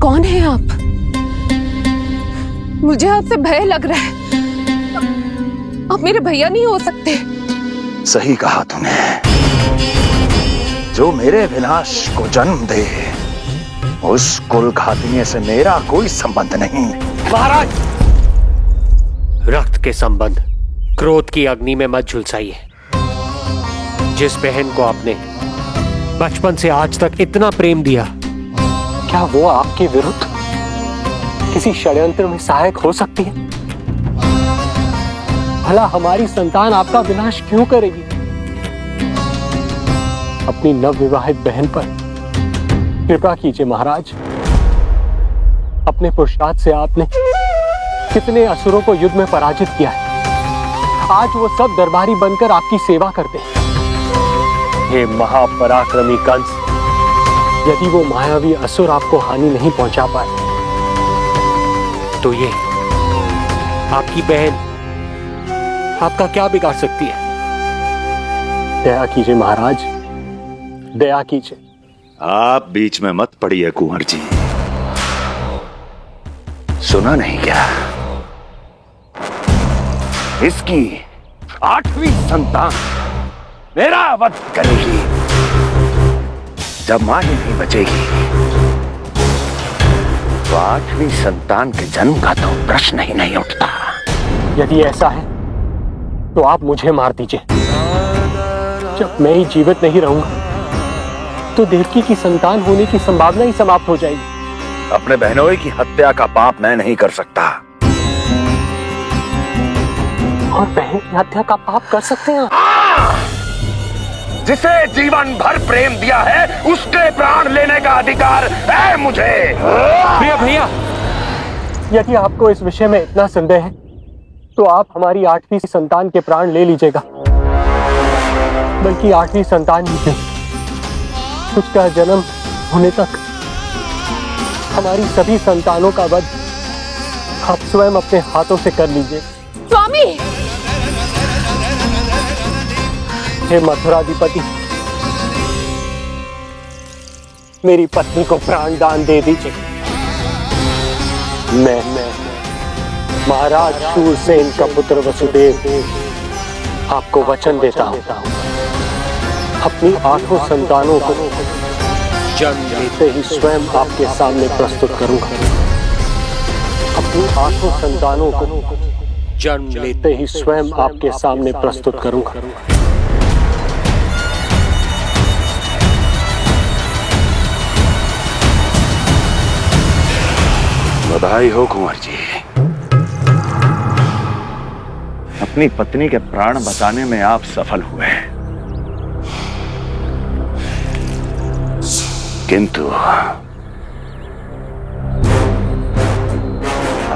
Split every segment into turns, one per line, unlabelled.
कौन है आप? मुझे आपसे भय लग रहा है। आप मेरे भैया नहीं हो सकते।
सही कहा तूने। जो मेरे विनाश को जन्म दे, उस कुल घातिनी से मेरा कोई संबंध नहीं।
महाराज, रक्त के संबंध क्रोध की अग्नि में मत झुलसाइए। जिस बहन को आपने बचपन से आज तक इतना प्रेम दिया, क्या वो आपके विरुद्ध किसी षड्यंत्र में सहायक हो सकती है? भला हमारी संतान आपका विनाश क्यों करेगी? अपनी नवविवाहित बहन पर कृपा कीजिए महाराज। अपने पुरुषार्थ से आपने कितने असुरों को युद्ध में पराजित किया है। आज वो सब दरबारी बनकर आपकी सेवा करते हैं। ये महापराक्रमी कंस, यदि वो मायावी असुर आपको हानि नहीं पहुंचा पाए, तो ये आपकी बहन आपका क्या बिगाड़ सकती है? दया कीजिए महाराज, दया कीजिए।
आप बीच में मत पड़िए कुंवर जी। सुना नहीं क्या? इसकी 8वीं संतान मेरा वध करेगी। जब मां ही नहीं बचेगी, तो 8वीं संतान के जन्म का तो प्रश्न ही नहीं उठता।
यदि ऐसा है तो आप मुझे मार दीजिए। जब मैं ही जीवित नहीं रहूंगा, तो देवकी की संतान होने की संभावना ही समाप्त हो जाएगी।
अपने बहनोई की हत्या का पाप मैं नहीं कर सकता।
और बहन की हत्या का पाप कर सकते हैं?
जिसे जीवन भर प्रेम दिया है, उसके प्राण लेने का अधिकार है मुझे।
प्रिय भैया, यदि आपको इस विषय में इतना संदेह है, तो आप हमारी 8वीं संतान के प्राण ले लीजिएगा। बल्कि 8वीं संतान ही नहीं, उसका जन्म होने तक हमारी सभी संतानों का वध आप स्वयं अपने हाथों से कर लीजिए।
स्वामी!
हे मथुराधिपति, मेरी पत्नी को प्राण दान दे दीजिए। मैं महाराज शूरसेन का पुत्र वसुदेव आपको वचन देता हूं, अपनी 8 संतानों को जन्म लेते ही स्वयं आपके सामने प्रस्तुत करूंगा। अपनी 8 संतानों को जन्म लेते ही स्वयं आपके सामने प्रस्तुत करूंगा।
बधाई हो कुंवर जी। अपनी पत्नी के प्राण बचाने में आप सफल हुए, किंतु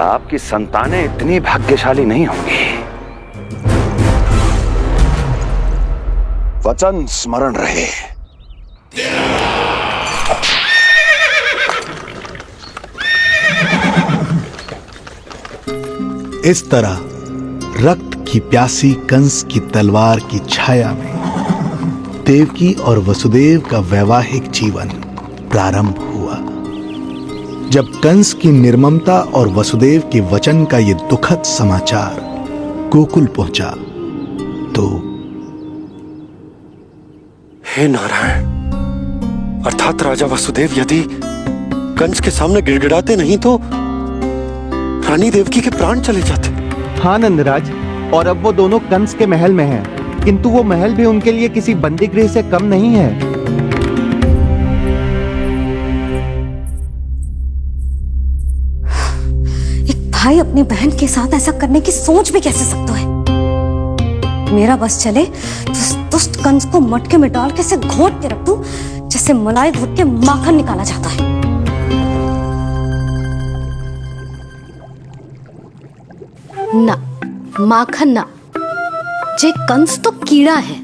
आपकी संतानें इतनी भाग्यशाली नहीं होंगी। वचन स्मरण रहे।
इस तरह रक्त की प्यासी कंस की तलवार की छाया में देवकी और वसुदेव का वैवाहिक जीवन प्रारंभ हुआ। जब कंस की निर्ममता और वसुदेव के वचन का ये दुखद समाचार गोकुल पहुंचा, तो
हे नारायण, अर्थात राजा वसुदेव यदि कंस के सामने गिड़गिड़ाते नहीं तो रानी देवकी के प्राण चले जाते।
हाँ नंदराज, और अब वो दोनों कंस के महल में हैं, किंतु वो महल भी उनके लिए किसी बंदी गृह से कम नहीं है।
एक भाई अपनी बहन के साथ ऐसा करने की सोच भी कैसे सकता है? मेरा बस चले तो इस दुष्ट कंस को मटके में डाल के इसे घोंट के रख दूं, जैसे मलाई घोट के माखन निकाला जाता है। ना, माखन ना, जे कंस तो कीड़ा है।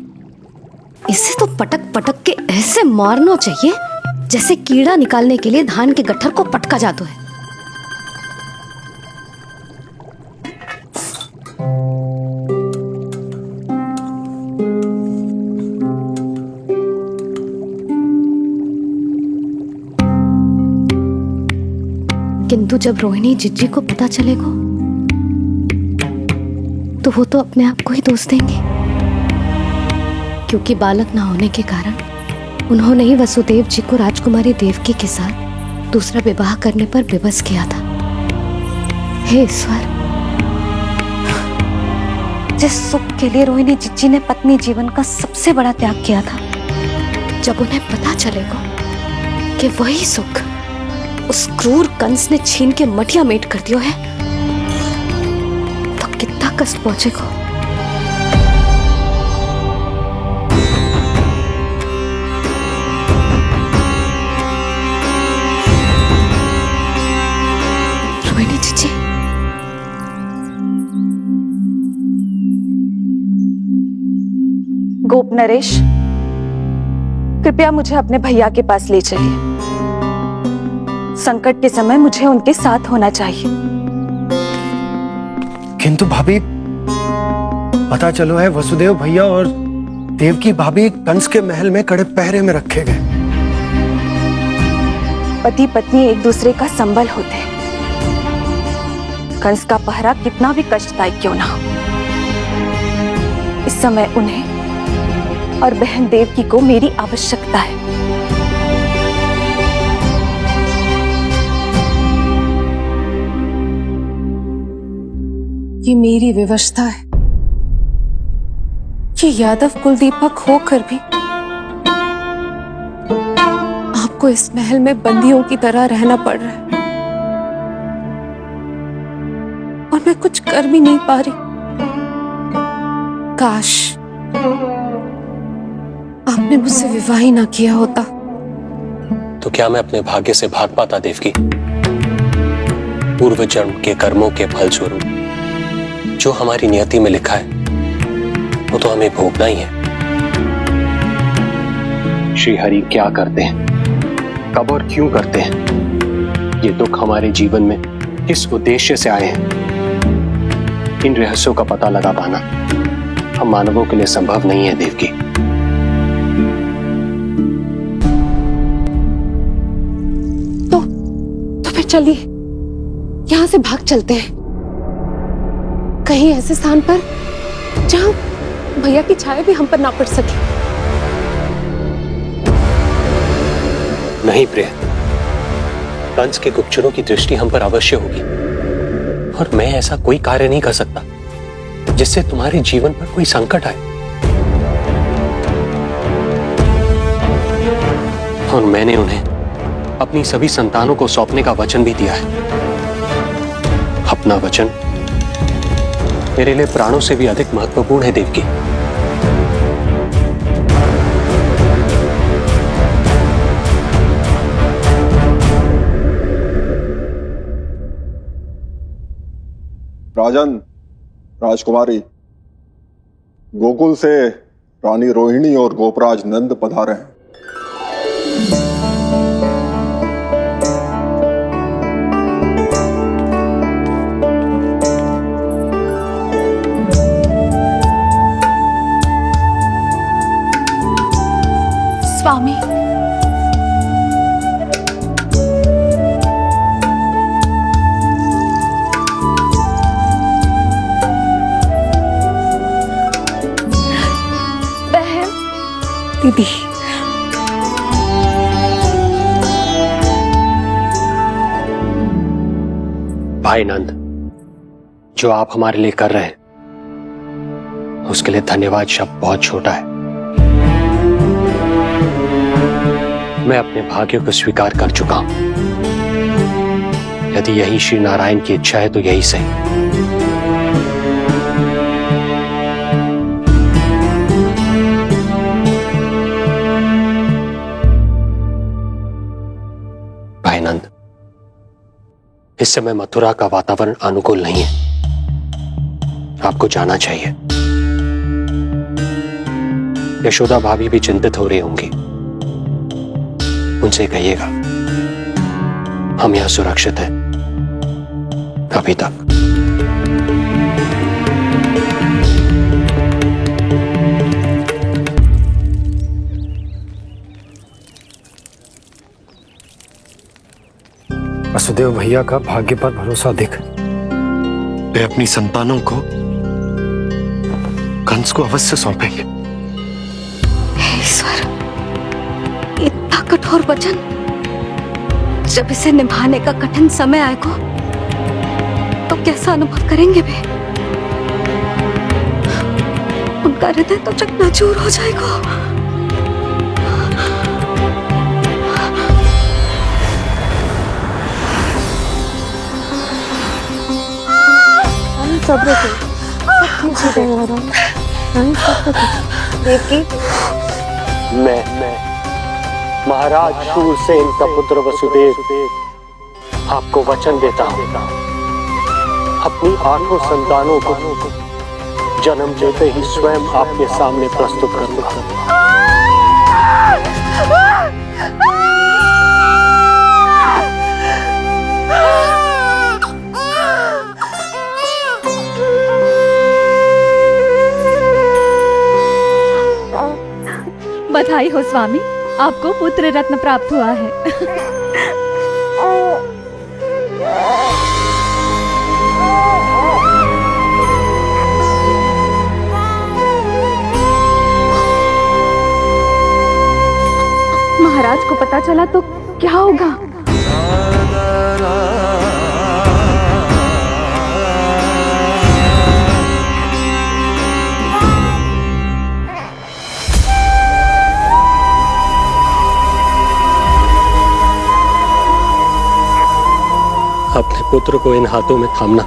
इसे तो पटक पटक के ऐसे मारना चाहिए जैसे कीड़ा निकालने के लिए धान के गट्ठर को पटका जाता है। किंतु जब रोहिणी जिज्जी को पता चलेगा तो वो तो अपने आप को ही दोष देंगे, क्योंकि बालक ना होने के कारण उन्होंने ही वसुदेव जी को राजकुमारी देवकी के साथ दूसरा विवाह करने पर विवश किया था। हे ईश्वर, जिस सुख के लिए रोहिणी जिज्जी ने पत्नी जीवन का सबसे बड़ा त्याग किया था, जब उन्हें पता चलेगा कि वही सुख उस क्रूर कंस ने छीन के मटिया मेट कर दिया है, तो कितना कष्ट पहुंचेगा। रोहिणी जीजी,
गोप नरेश, कृपया मुझे अपने भैया के पास ले चलिए। संकट के समय मुझे उनके साथ होना चाहिए।
किंतु भाभी, पता चलो है वसुदेव भैया और देवकी भाभी कंस के महल में कड़े पहरे में रखे गए।
पति पत्नी एक दूसरे का संबल होते हैं। कंस का पहरा कितना भी कष्टदायक क्यों ना हो, इस समय उन्हें और बहन देवकी को मेरी आवश्यकता है। ये मेरी विवशता है। ये यादव कुलदीपक होकर भी आपको इस महल में बंदियों की तरह रहना पड़ रहा है, और मैं कुछ कर भी नहीं पा रही। काश आपने मुझसे विवाह ही ना किया होता।
तो क्या मैं अपने भाग्य से भाग पाता देवकी? पूर्व जन्म के कर्मों के फल स्वरूप जो हमारी नियति में लिखा है वो तो हमें भोगना ही है। श्री हरि क्या करते हैं, कब और क्यों करते हैं, ये दुख हमारे जीवन में किस उद्देश्य से आए हैं, इन रहस्यों का पता लगा पाना हम मानवों के लिए संभव नहीं है देवकी।
तो फिर चलिए यहां से भाग चलते हैं, कहीं ऐसे स्थान पर जहां भैया की छाया भी हम पर ना पड़ सके।
नहीं प्रिय, कंस के गुप्तचरों की दृष्टि हम पर अवश्य होगी, और मैं ऐसा कोई कार्य नहीं कर सकता जिससे तुम्हारे जीवन पर कोई संकट आए। और मैंने उन्हें अपनी सभी संतानों को सौंपने का वचन भी दिया है। अपना वचन मेरे लिए प्राणों से भी अधिक महत्वपूर्ण है देवकी।
राजन, राजकुमारी, गोकुल से रानी रोहिणी और गोपराज नंद पधारे हैं।
स्वामी, बहन, दीदी,
भाई नंद, जो आप हमारे लिए कर रहे हैं उसके लिए धन्यवाद शब्द बहुत छोटा है। मैं अपने भाग्य को स्वीकार कर चुका हूं। यदि यही श्री नारायण की इच्छा है तो यही सही। भाई नंद, इस समय मथुरा का वातावरण अनुकूल नहीं है, आपको जाना चाहिए। यशोदा भाभी भी चिंतित हो रही होंगी, उनसे कहिएगा हम यहां सुरक्षित हैं अभी तक। वसुदेव भैया का भाग्य पर भरोसा दिख।
वे अपनी संतानों को कंस को अवश्य सौंपेंगे।
हे ईश्वर, इतना कठोर वचन, जब इसे निभाने का कठिन समय आएगा तो कैसा अनुभव करेंगे वे? उनका हृदय तो चकनाचूर हो जाएगा।
सब्र से सब ठीक हो जाएगा। रानी सब कुछ देवकी,
मैं महाराज शूरसेन का पुत्र वसुदेव आपको वचन देता हूं, अपनी 8 संतानों को जन्म देते ही स्वयं आपके सामने प्रस्तुत करूंगा।
बधाई हो स्वामी, आपको पुत्र रत्न प्राप्त हुआ है। महाराज को पता चला तो क्या होगा?
अपने पुत्र को इन हाथों में थामना।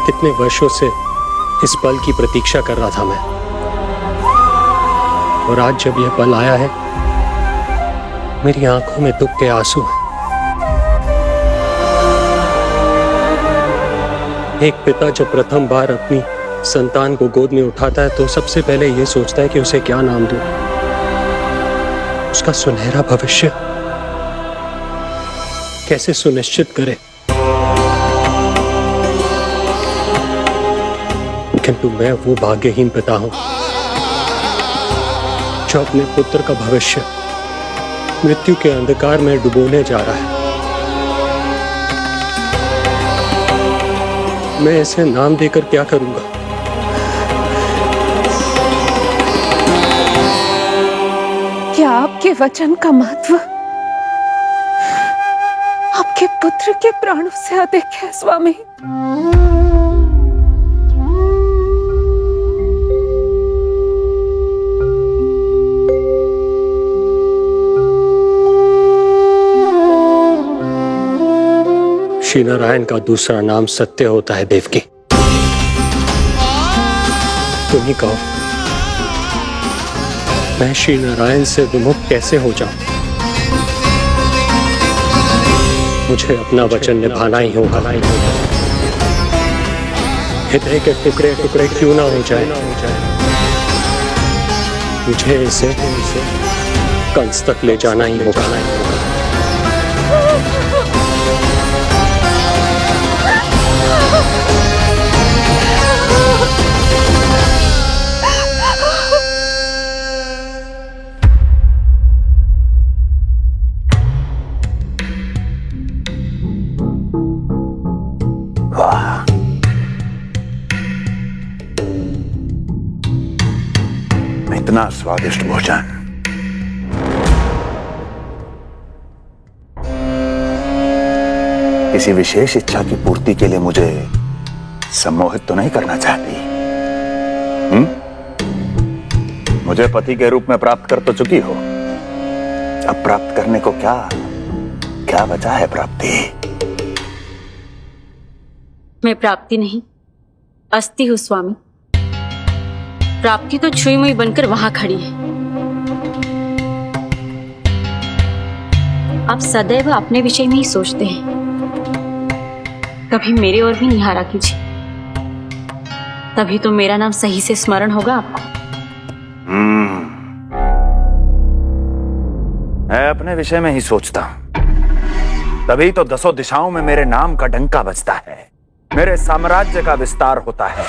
कितने वर्षों से इस पल की प्रतीक्षा कर रहा था मैं, और आज जब यह पल आया है, मेरी आंखों में दुख के आंसू हैं। एक पिता जब प्रथम बार अपनी संतान को गोद में उठाता है तो सबसे पहले यह सोचता है कि उसे क्या नाम दूं, उसका सुनहरा भविष्य कैसे सुनिश्चित करे। किंतु मैं वो भाग्यहीन पिता हूं जो अपने पुत्र का भविष्य मृत्यु के अंधकार में डुबोने जा रहा है। मैं इसे नाम देकर क्या करूंगा?
क्या आपके वचन का महत्व आपके पुत्र के प्राणों से अधिक है स्वामी?
श्री नारायण का दूसरा नाम सत्य होता है देवकी। तुम ही कहो, मैं श्री नारायण से विमुख कैसे हो जाऊं? मुझे अपना वचन निभाना ही होगा। हृदय के टुकड़े टुकड़े क्यों ना हो जाए, मुझे इसे कंस तक ले जाना ही होगा।
इतना स्वादिष्ट भोजन किसी विशेष इच्छा की पूर्ति के लिए मुझे सम्मोहित तो नहीं करना चाहती? मुझे पति के रूप में प्राप्त कर तो चुकी हो, अब प्राप्त करने को क्या क्या बचा है प्राप्ति?
मैं प्राप्ति नहीं, अस्थि हूं स्वामी। प्राप्ति तो छुई मुई बनकर वहां खड़ी है। आप सदैव अपने विषय में ही सोचते हैं, कभी मेरे ओर भी निहारा कीजिए, तभी तो मेरा नाम सही से स्मरण होगा आपको।
मैं अपने विषय में ही सोचता हूं, तभी तो 10 दिशाओं में मेरे नाम का डंका बजता है, मेरे साम्राज्य का विस्तार होता है,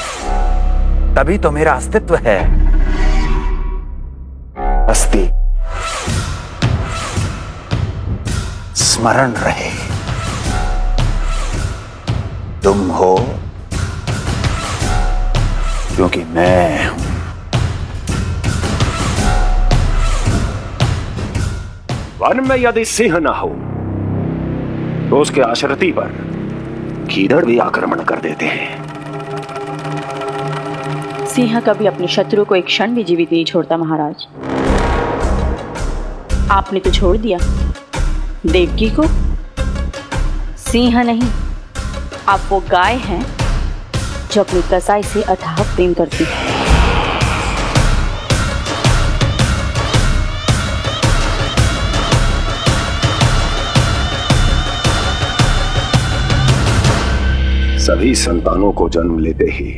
तभी तो मेरा अस्तित्व है। अस्थि स्मरण रहे, तुम हो क्योंकि मैं हूं। वन में यदि सिंह न हो तो उसके आश्रिति पर गीदड़ भी आक्रमण कर देते हैं।
सिंह कभी अपने शत्रु को एक क्षण भी जीवित नहीं छोड़ता महाराज। आपने तो छोड़ दिया देवकी को। सिंह नहीं, आप वो गाय हैं जो अपनी कसाई से अथाह प्रेम करती है।
सभी संतानों को जन्म लेते ही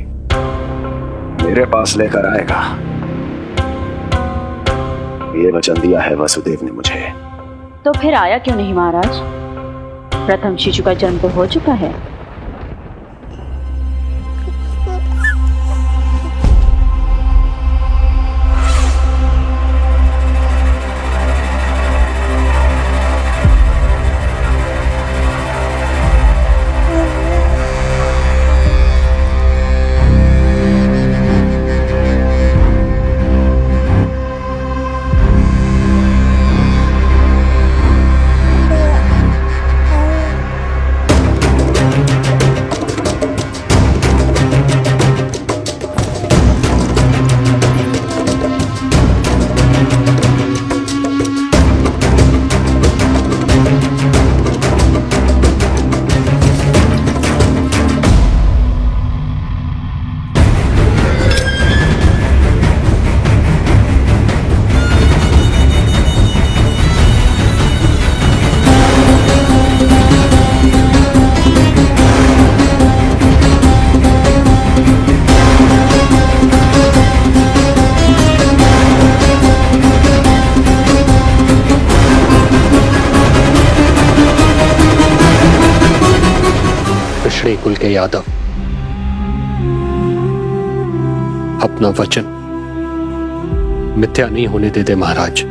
मेरे पास लेकर आएगा, ये वचन दिया है वसुदेव ने मुझे।
तो फिर आया क्यों नहीं महाराज? प्रथम शिशु का जन्म तो हो चुका है।
कृष्ण कुल के यादव अपना वचन मिथ्या नहीं होने देते महाराज।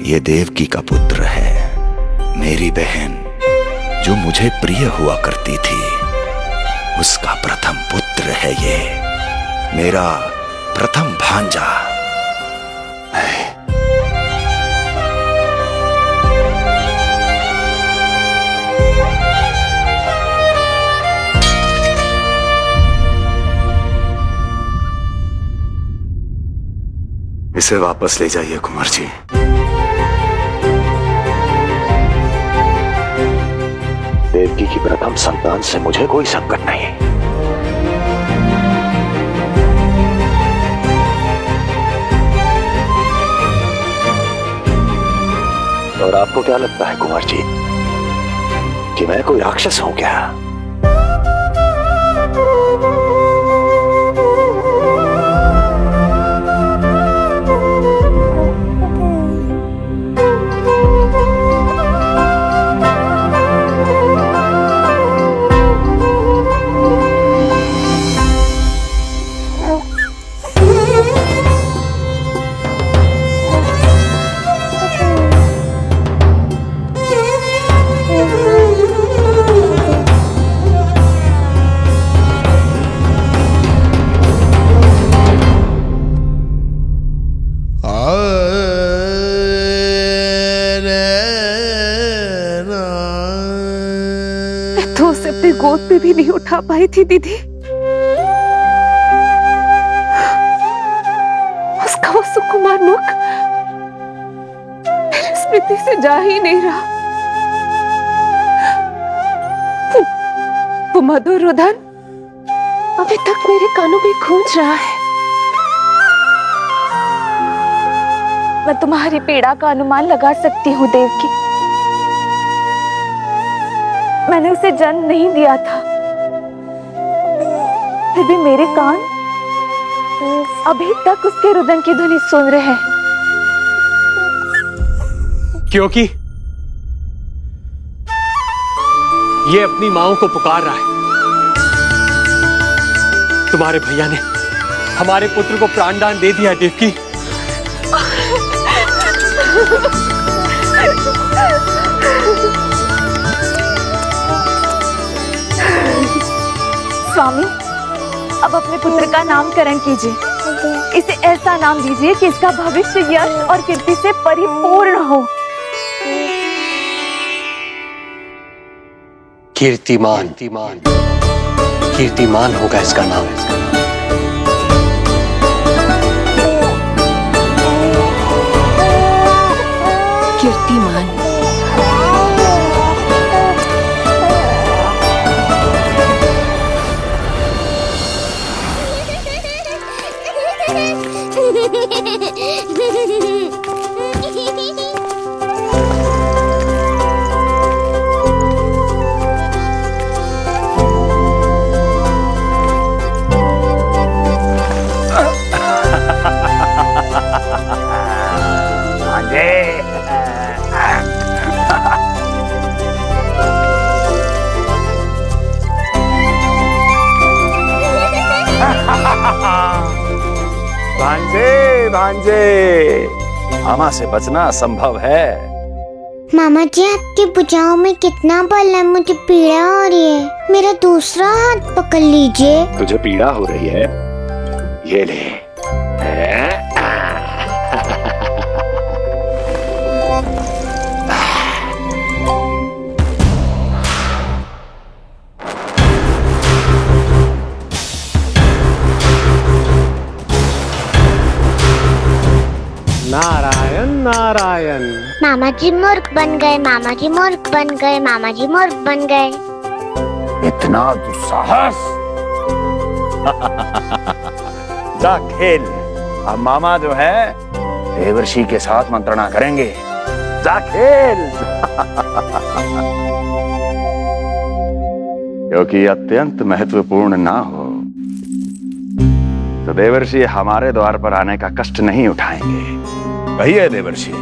ये देवकी का पुत्र है, मेरी बहन जो मुझे प्रिय हुआ करती थी, उसका प्रथम पुत्र है ये, मेरा प्रथम भांजा। इसे वापस ले जाइए कुंवर जी। देवकी की प्रथम संतान से मुझे कोई संकट नहीं। और आपको क्या लगता है कुंवर जी कि मैं कोई राक्षस हूं क्या?
तो उसे अपनी गोद पे भी नहीं उठा पाई थी दीदी। उसका वो सुकुमार मुख मेरी स्मृति से जा ही नहीं रहा। वो मधुर रुदन अभी तक मेरे कानों में गूंज रहा है।
मैं तुम्हारी पीड़ा का अनुमान लगा सकती हूँ देवकी। मैंने उसे जन्म नहीं दिया था, फिर भी मेरे कान अभी तक उसके रुदन की ध्वनि सुन रहे हैं।
क्योंकि ये अपनी माओ को पुकार रहा है। तुम्हारे भैया ने हमारे पुत्र को प्राणदान दे दिया देवकी।
स्वामी, अब अपने पुत्र का नामकरण कीजिए। इसे ऐसा नाम दीजिए कि इसका भविष्य यश और कीर्ति से परिपूर्ण हो।
कीर्तिमान कीर्तिमान होगा इसका नाम।
कीर्तिमान।
भांजे भांजे, मामा से बचना असंभव है।
मामा जी, आपकी भुजाओं में कितना बल है, मुझे पीड़ा हो रही है। मेरा दूसरा हाथ पकड़ लीजिए।
तुझे पीड़ा हो रही है? ये ले।
नारायण नारायण।
मामा जी मूर्ख बन गए, मामा जी मूर्ख बन गए, मामा जी मूर्ख बन गए।
इतना दुस्साहस! जा खेल। अब मामा जो है देवर्षि के साथ मंत्रणा करेंगे। जा खेल। क्योंकि अत्यंत महत्वपूर्ण ना हो तो देवर्षि हमारे द्वार पर आने का कष्ट नहीं उठाएंगे। कहिए देवर्षि,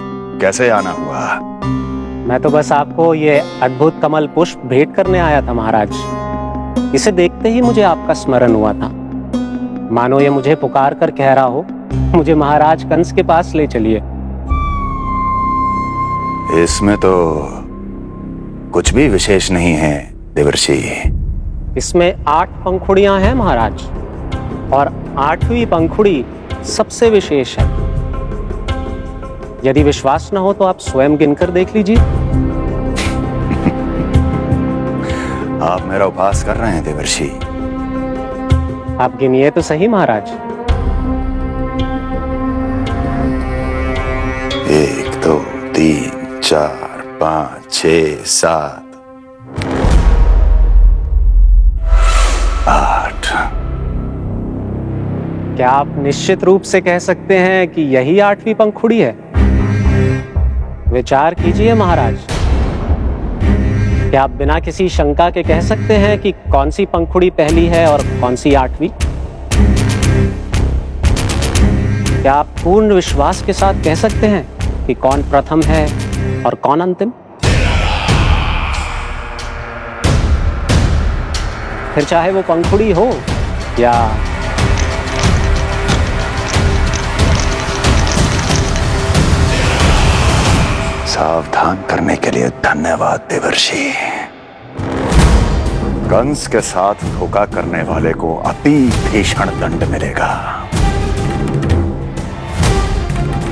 कैसे आना हुआ?
मैं तो बस आपको ये अद्भुत कमल पुष्प भेंट करने आया था महाराज। इसे देखते ही मुझे आपका स्मरण हुआ था। मानो ये मुझे पुकार कर कह रहा हो, मुझे महाराज कंस के पास ले चलिए।
इसमें तो कुछ भी विशेष नहीं है देवर्षि।
इसमें 8 पंखुड़ियां हैं महाराज, और 8वीं पंखुड़ी सबसे विशेष है। यदि विश्वास न हो तो आप स्वयं गिनकर देख लीजिए।
आप मेरा उपहास कर रहे हैं देवर्षि।
आप गिनिए तो सही महाराज।
1 2 3 4 5 6 7 8।
क्या आप निश्चित रूप से कह सकते हैं कि यही 8वीं पंखुड़ी है? विचार कीजिए महाराज। क्या आप बिना किसी शंका के कह सकते हैं कि कौन सी पंखुड़ी पहली है और कौन सी 8वीं? क्या आप पूर्ण विश्वास के साथ कह सकते हैं कि कौन प्रथम है और कौन अंतिम? फिर चाहे वो पंखुड़ी हो या
सावधान करने के लिए धन्यवाद देवर्षि। कंस के साथ धोखा करने वाले को अति भीषण दंड मिलेगा।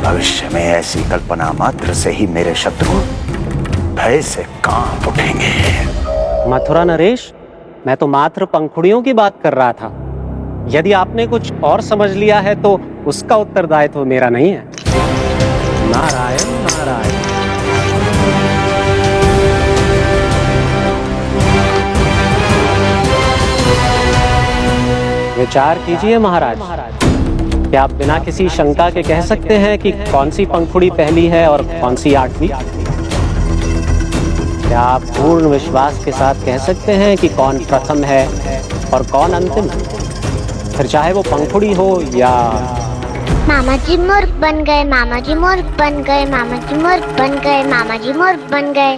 भविष्य में ऐसी कल्पना मात्र से ही मेरे शत्रु भय से कांप उठेंगे।
मथुरा नरेश, मैं तो मात्र पंखुड़ियों की बात कर रहा था। यदि आपने कुछ और समझ लिया है तो उसका उत्तरदायित्व मेरा नहीं है। नारायण नारायण। विचार कीजिए महाराज। क्या आप बिना किसी शंका के कह सकते हैं कि कौन सी पंखुड़ी पहली है और कौन सी आठवीं? क्या आप पूर्ण विश्वास के साथ कह सकते हैं कि कौन प्रथम है और कौन अंतिम? फिर चाहे वो पंखुड़ी हो या...
मामा जी मूर्ख बन गए, मामा जी मूर्ख बन गए, मामा जी मूर्ख बन गए, मामा जी मूर्ख बन गए।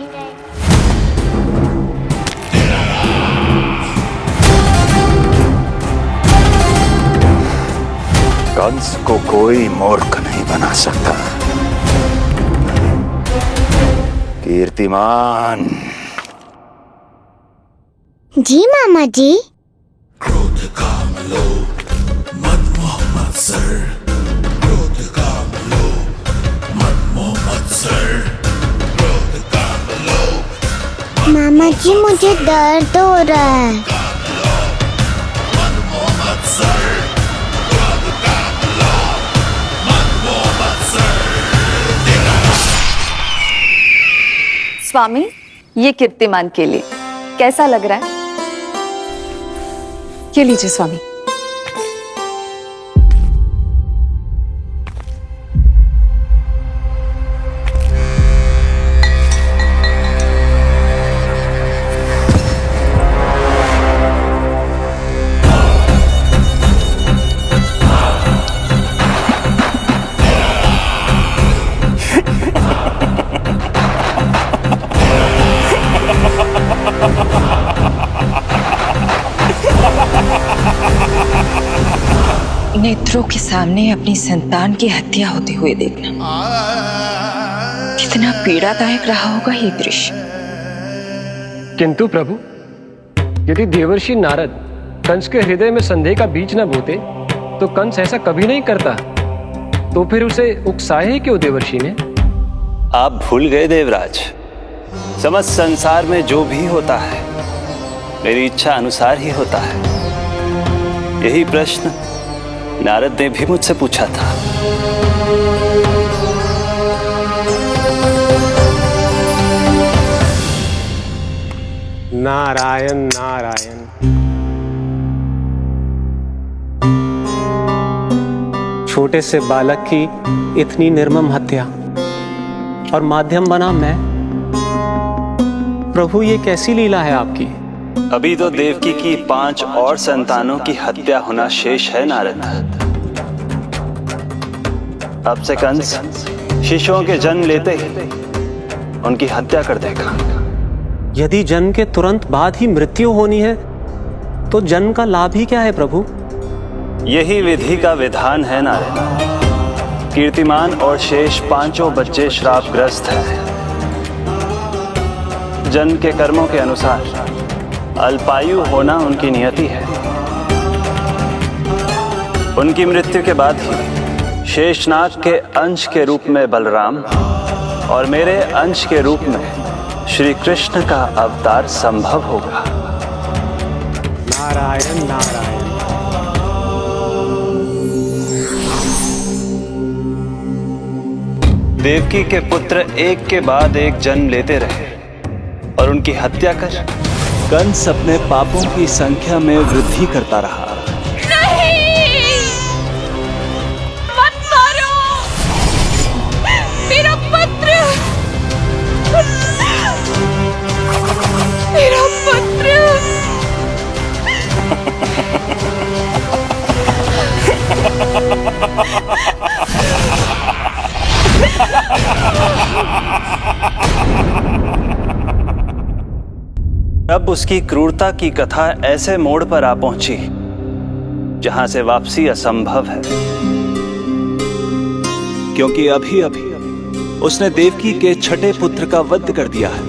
कंस को कोई मूर्ख नहीं बना सकता। कीर्तिमान।
जी मामा जी।
क्रोध काम लोभ मद मोह मत्सर, क्रोध काम लोभ मद मोह मत्सर, क्रोध काम लोभ।
मामा जी मुझे दर्द हो रहा है।
स्वामी, ये कीर्तिमान के लिए कैसा लग रहा है?
ये लीजिए स्वामी।
नेत्रों के सामने अपनी संतान की हत्या होते हुए देखना कितना पीड़ादायक रहा होगा ये दृश्य।
किंतु प्रभु, यदि देवर्षि नारद कंस के हृदय में संदेह का बीज न बोते तो कंस ऐसा कभी नहीं करता। तो फिर उसे उकसाए ही क्यों देवर्षि ने?
आप भूल गए देवराज, समस्त संसार में जो भी होता है मेरी इच्छा अनुसार ही होता है। यही प्रश्न नारद ने भी मुझसे पूछा था।
नारायण नारायण। छोटे से बालक की इतनी निर्मम हत्या और माध्यम बना मैं। प्रभु, ये कैसी लीला है आपकी?
अभी तो देवकी की 5 और संतानों की हत्या होना शेष है नारद। अब से कंस शिशुओं के जन्म लेते ही उनकी हत्या कर देगा।
यदि जन्म के तुरंत बाद ही मृत्यु होनी है तो जन्म का लाभ ही क्या है प्रभु?
यही विधि का विधान है नारद। कीर्तिमान और शेष 5 बच्चे श्रापग्रस्त हैं। जन्म के कर्मों के अनुसार अल्पायु होना उनकी नियति है। उनकी मृत्यु के बाद ही शेषनाग के अंश के रूप में बलराम और मेरे अंश के रूप में श्री कृष्ण का अवतार संभव होगा।
नारायण नारायण।
देवकी के पुत्र एक के बाद एक जन्म लेते रहे और उनकी हत्या कर कंस अपने पापों की संख्या में वृद्धि करता रहा।
नहीं! मत मारो! मेरा पुत्र! मेरा पुत्र!
अब उसकी क्रूरता की कथा ऐसे मोड़ पर आ पहुंची जहां से वापसी असंभव है, क्योंकि अभी अभी उसने देवकी के छठे पुत्र का वध कर दिया है।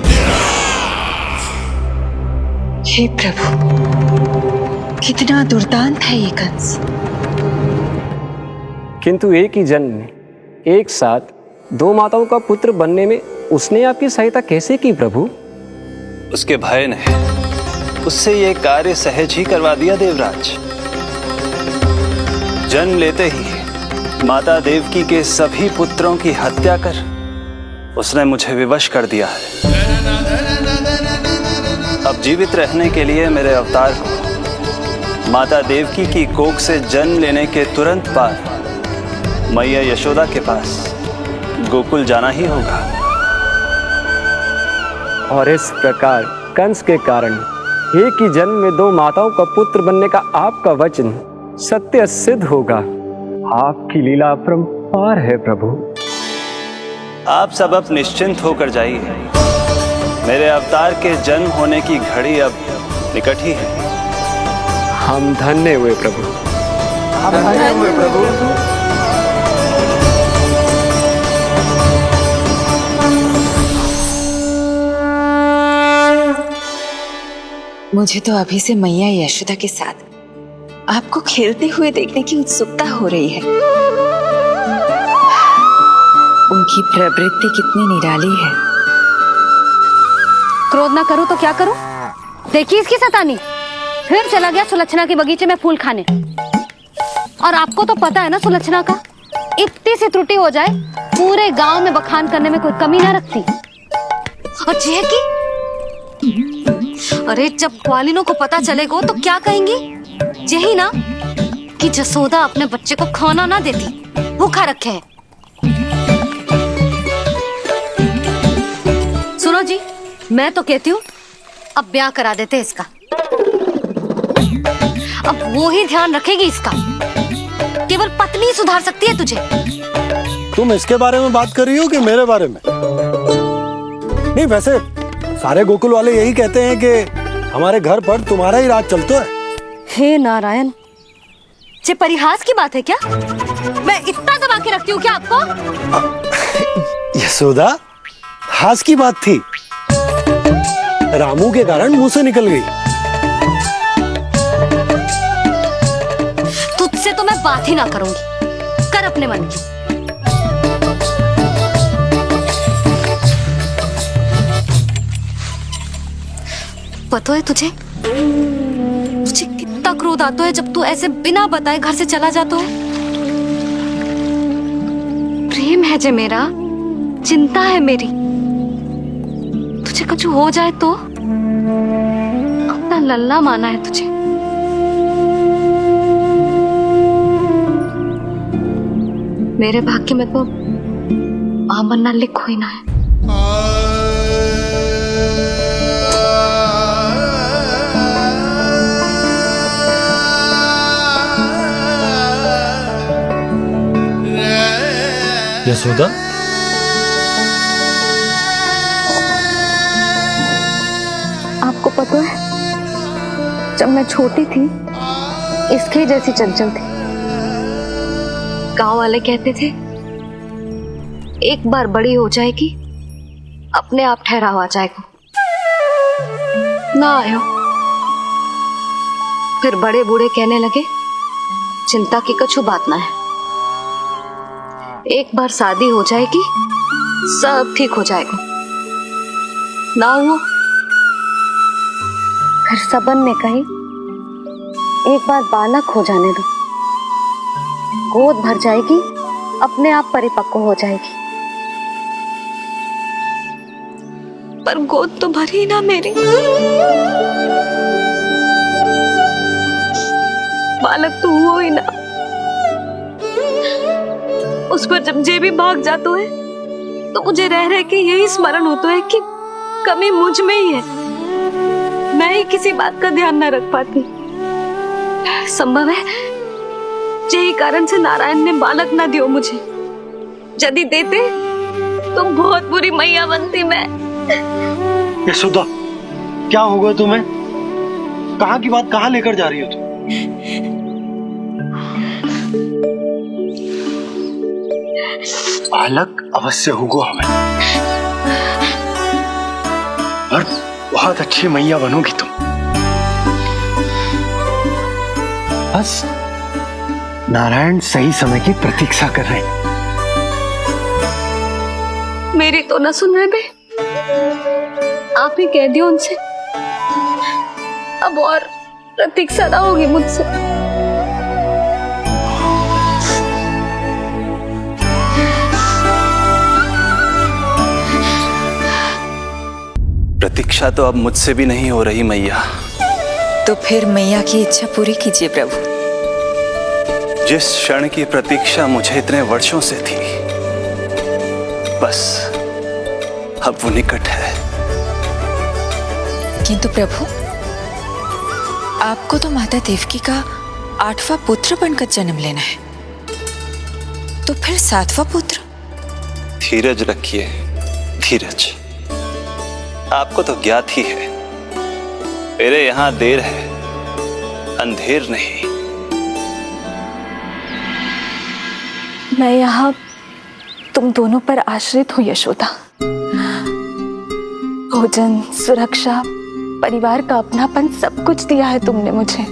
हे प्रभु, कितना दुर्दांत है ये कंस।
किंतु एक ही जन्म में एक साथ 2 माताओं का पुत्र बनने में उसने आपकी सहायता कैसे की प्रभु?
उसके भय ने उससे यह कार्य सहज ही करवा दिया देवराज। जन्म लेते ही माता देवकी के सभी पुत्रों की हत्या कर उसने मुझे विवश कर दिया है। अब जीवित रहने के लिए मेरे अवतार को
माता देवकी की कोख से जन्म लेने के तुरंत बाद मैया यशोदा के पास गोकुल जाना ही होगा।
और इस प्रकार कंस के कारण एक ही जन्म में दो माताओं का पुत्र बनने का आपका वचन सत्य सिद्ध होगा। आपकी लीला अपरंपार है प्रभु।
आप सब अब निश्चिंत होकर जाइए। मेरे अवतार के जन्म होने की घड़ी अब निकट ही है।
हम धन्य हुए प्रभु।
हम धन्य हुए प्रभु।
मुझे तो अभी से मैया यशोदा के साथ आपको खेलते हुए देखने की उत्सुकता हो रही है। उनकी प्रवृत्ति कितनी निराली है।
क्रोध ना करो तो क्या करूं? देखिए इसकी सतानी, फिर चला गया सुलक्षणा के बगीचे में फूल खाने। और आपको तो पता है ना सुलक्षणा का, इतनी सी त्रुटि हो जाए पूरे गांव में बखान करने में कोई कमी ना रखती। और जी है कि अरे जब ग्वालिनों को पता चलेगा तो क्या कहेंगी? यही ना कि जसोदा अपने बच्चे को खाना ना देती, भूखा रखे है। सुनो जी, मैं तो कहती हूँ अब ब्याह करा देते इसका। अब वो ही ध्यान रखेगी इसका। केवल पत्नी सुधार सकती है तुझे।
तुम इसके बारे में बात कर रही हो कि मेरे बारे में? नहीं, वैसे सारे गोकुल वाले यही कहते हैं कि हमारे घर पर तुम्हारा ही राज चलता है।
हे नारायण, ये परिहास की बात है क्या? मैं इतना दबा के रखती हूँ क्या आपको?
यशोदा, हास की बात थी। रामू के कारण मुंह से निकल गई।
तुझसे तो मैं बात ही ना करूंगी। कर अपने मन की। पता है तुझे कितना क्रोध आता है जब तू ऐसे बिना बताए घर से चला जाता है। प्रेम है जे मेरा, चिंता है मेरी। तुझे कुछ हो जाए तो अपना लल्ला माना है तुझे। मेरे भाग्य में तो मां बनना लिखो ही ना है।
यशोदा,
आपको पता है जब मैं छोटी थी इसके जैसी चंचल थी। गांव वाले कहते थे एक बार बड़ी हो जाएगी अपने आप ठहराव आ जाएगा। ना आयो। फिर बड़े बूढ़े कहने लगे चिंता की कछु बात ना है, एक बार शादी हो जाएगी सब ठीक हो जाएगा। ना हुआ। फिर सबन ने कही एक बार बालक हो जाने दो, गोद भर जाएगी अपने आप परिपक्व हो जाएगी। पर गोद तो भरी ना मेरी। बालक तो हुआ ही ना। उस पर जब जे भी भाग जाता है तो मुझे रह रह के यही स्मरण होता है कि कमी मुझ में ही है। मैं ही किसी बात का ध्यान न रख पाती। संभव है यही कारण से नारायण ने बालक ना दियो मुझे। यदि देते तो बहुत बुरी मैया बनती मैं।
यशोदा, क्या होगा तुम्हें? कहाँ की बात कहाँ लेकर जा रही हो तुम? बालक अवश्य होगा हमें, और बहुत अच्छी मैया बनोगी तुम। बस नारायण सही समय की प्रतीक्षा कर रहे हैं।
मेरी तो ना सुन रहे बे। आप ही कह दियो उनसे, अब और प्रतीक्षा ना होगी मुझसे।
प्रतीक्षा तो अब मुझसे भी नहीं हो रही मैया।
तो फिर मैया की इच्छा पूरी कीजिए प्रभु।
जिस क्षण की प्रतीक्षा मुझे इतने वर्षों से थी, बस अब वो निकट है।
किंतु प्रभु, आपको तो माता देवकी का 8वां पुत्र बनकर जन्म लेना है, तो फिर 7वां पुत्र?
धीरज रखिए, धीरज। आपको तो ज्ञात ही है, मेरे यहां देर है, अंधेर नहीं।
मैं यहाँ तुम दोनों पर आश्रित हूँ यशोदा। भोजन, सुरक्षा, परिवार का अपनापन सब कुछ दिया है तुमने मुझे,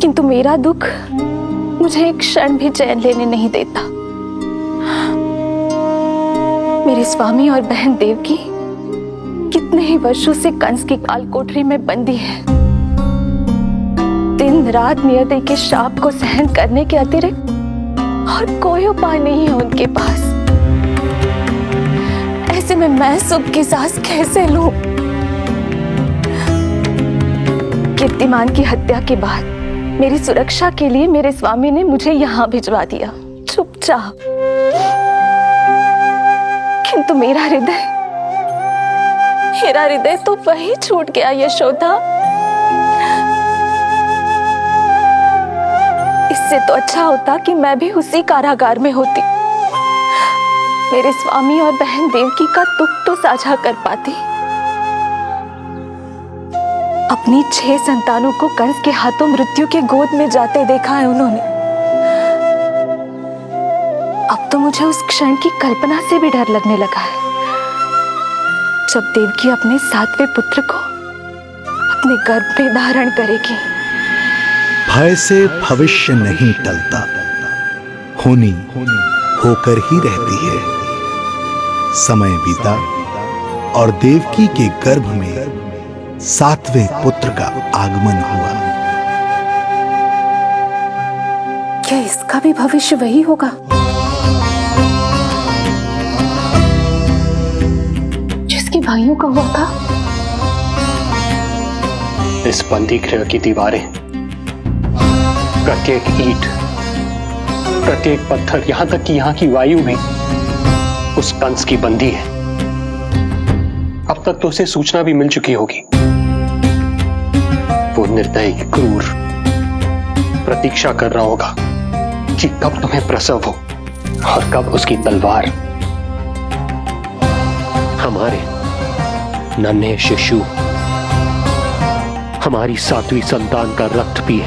किंतु मेरा दुख मुझे एक क्षण भी चैन लेने नहीं देता। मेरे स्वामी और बहन देवकी कितने ही वर्षों से कंस की काल कोठरी में बंदी है। दिन रात नियति के शाप को सहन करने के अतिरिक्त और कोई उपाय नहीं है उनके पास। ऐसे में मैं सुख की सांस कैसे लूं? कीर्तिमान की हत्या के बाद मेरी सुरक्षा के लिए मेरे स्वामी ने मुझे यहाँ भिजवा दिया चुपचाप, किंतु मेरा हृदय तो वही छूट गया यशोदा। इससे तो अच्छा होता कि मैं भी उसी कारागार में होती, मेरे स्वामी और बहन देवकी का दुख तो साझा कर पाती। अपनी 6 संतानों को कंस के हाथों मृत्यु के गोद में जाते देखा है उन्होंने। अब तो मुझे उस क्षण की कल्पना से भी डर लगने लगा है, जब देवकी अपने 7वें पुत्र को अपने गर्भ में धारण करेगी।
भय से भविष्य नहीं टलता, होनी होकर ही रहती है। समय बीता और देवकी के गर्भ में 7वें पुत्र का आगमन हुआ।
क्या इसका भी भविष्य वही होगा जिसके भाइयों का हुआ था?
इस बंदी गृह की दीवारें, प्रत्येक ईंट, प्रत्येक पत्थर, यहां तक कि यहां की वायु भी उस कंस की बंदी है। अब तक तो उसे सूचना भी मिल चुकी होगी। वो निर्दयी, क्रूर प्रतीक्षा कर रहा होगा कि कब तुम्हें प्रसव हो और कब उसकी तलवार हमारे नन्हे शिशु, हमारी 7वीं संतान का रक्त पिए।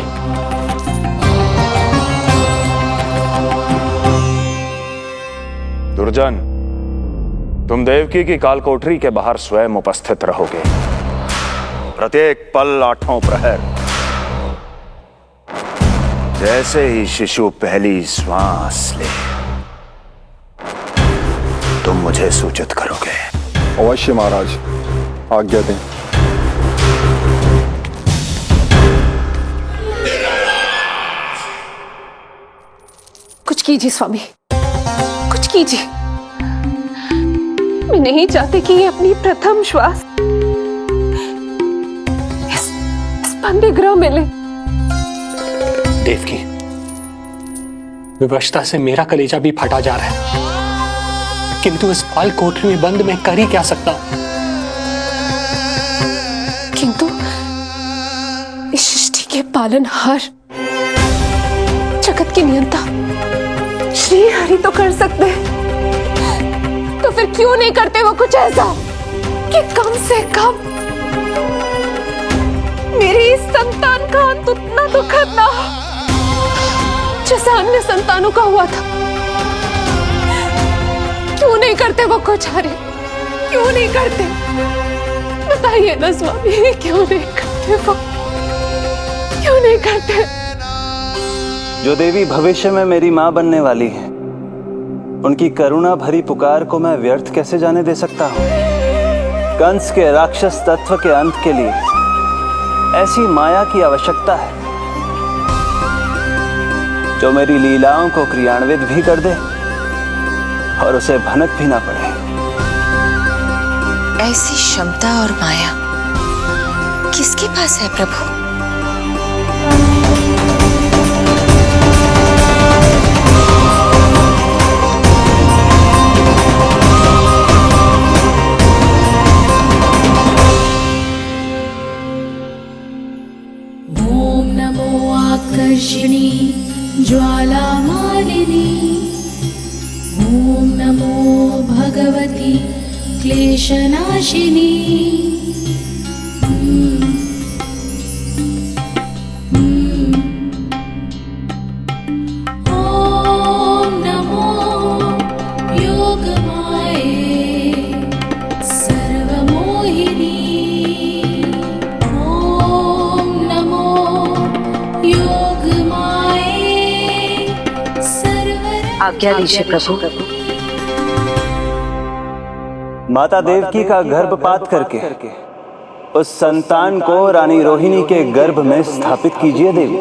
दुर्जन, तुम देवकी की कालकोठरी के बाहर स्वयं उपस्थित रहोगे, प्रत्येक पल 8 प्रहर। जैसे ही शिशु पहली श्वास ले, तुम मुझे सूचित करोगे।
अवश्य महाराज, आज्ञा दें।
कुछ कीजिए स्वामी, कुछ कीजिए। मैं नहीं चाहती कि ये अपनी प्रथम श्वास इस बंदी गृह में ले।
देवकी, विवशता से मेरा कलेजा भी फटा जा रहा है, किंतु इस काल कोठरी में बंद मैं कर ही क्या सकता हूं?
किंतु इस सृष्टि के पालनहार, जगत की नियंता श्री हरि तो कर सकते हैं, तो फिर क्यों नहीं करते वो कुछ ऐसा कि कम से कम मेरी इस संतान का अंत उतना दुखद ना हो जैसा अन्य संतानों का हुआ था। क्यों नहीं करते वो कुछ? अरे क्यों नहीं करते? बताइए ना स्वामी, क्यों नहीं करते वो? क्यों नहीं करते?
जो देवी भविष्य में मेरी मां बनने वाली है, उनकी करुणा भरी पुकार को मैं व्यर्थ कैसे जाने दे सकता हूं? कंस के राक्षस तत्व के अंत के लिए ऐसी माया की आवश्यकता है जो मेरी लीलाओं को क्रियान्वित भी कर दे और उसे भनक भी ना पड़े।
ऐसी क्षमता और माया किसके पास है प्रभु?
ओम नमो आकर्षिणी ज्वाला मालिनी, ओम नमो भगवती क्लेशनाशिनी। ओम नमो योगमाये सर्वमोहिनी, ओम नमो योगमाये सर्वर।
आज्ञा दीजिए प्रभु।
माता देवकी का गर्भपात करके उस संतान को रानी रोहिणी के गर्भ में स्थापित कीजिए देवी।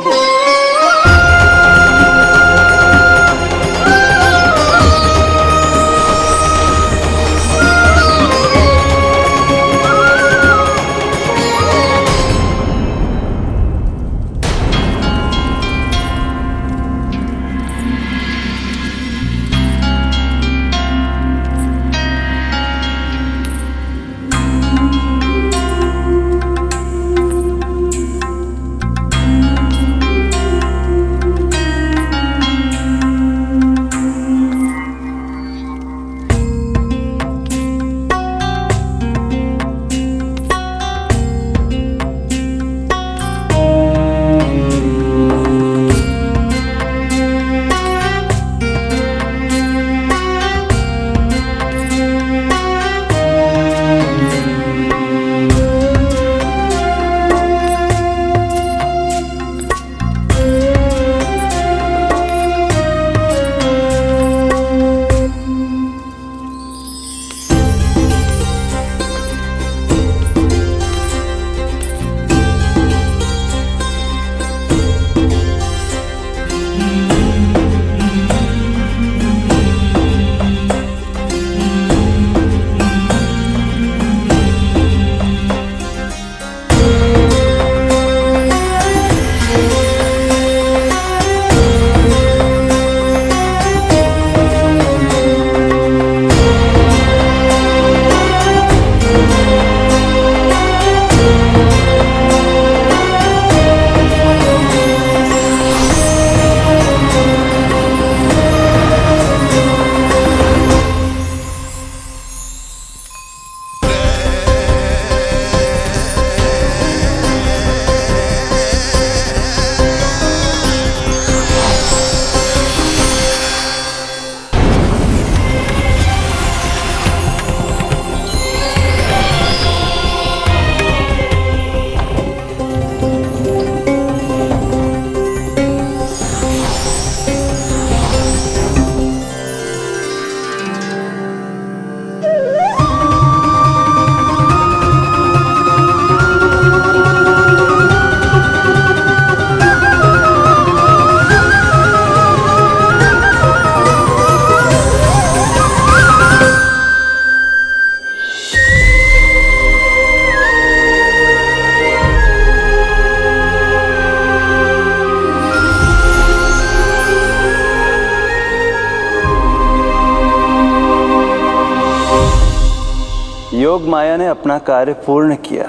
योग माया ने अपना कार्य पूर्ण किया।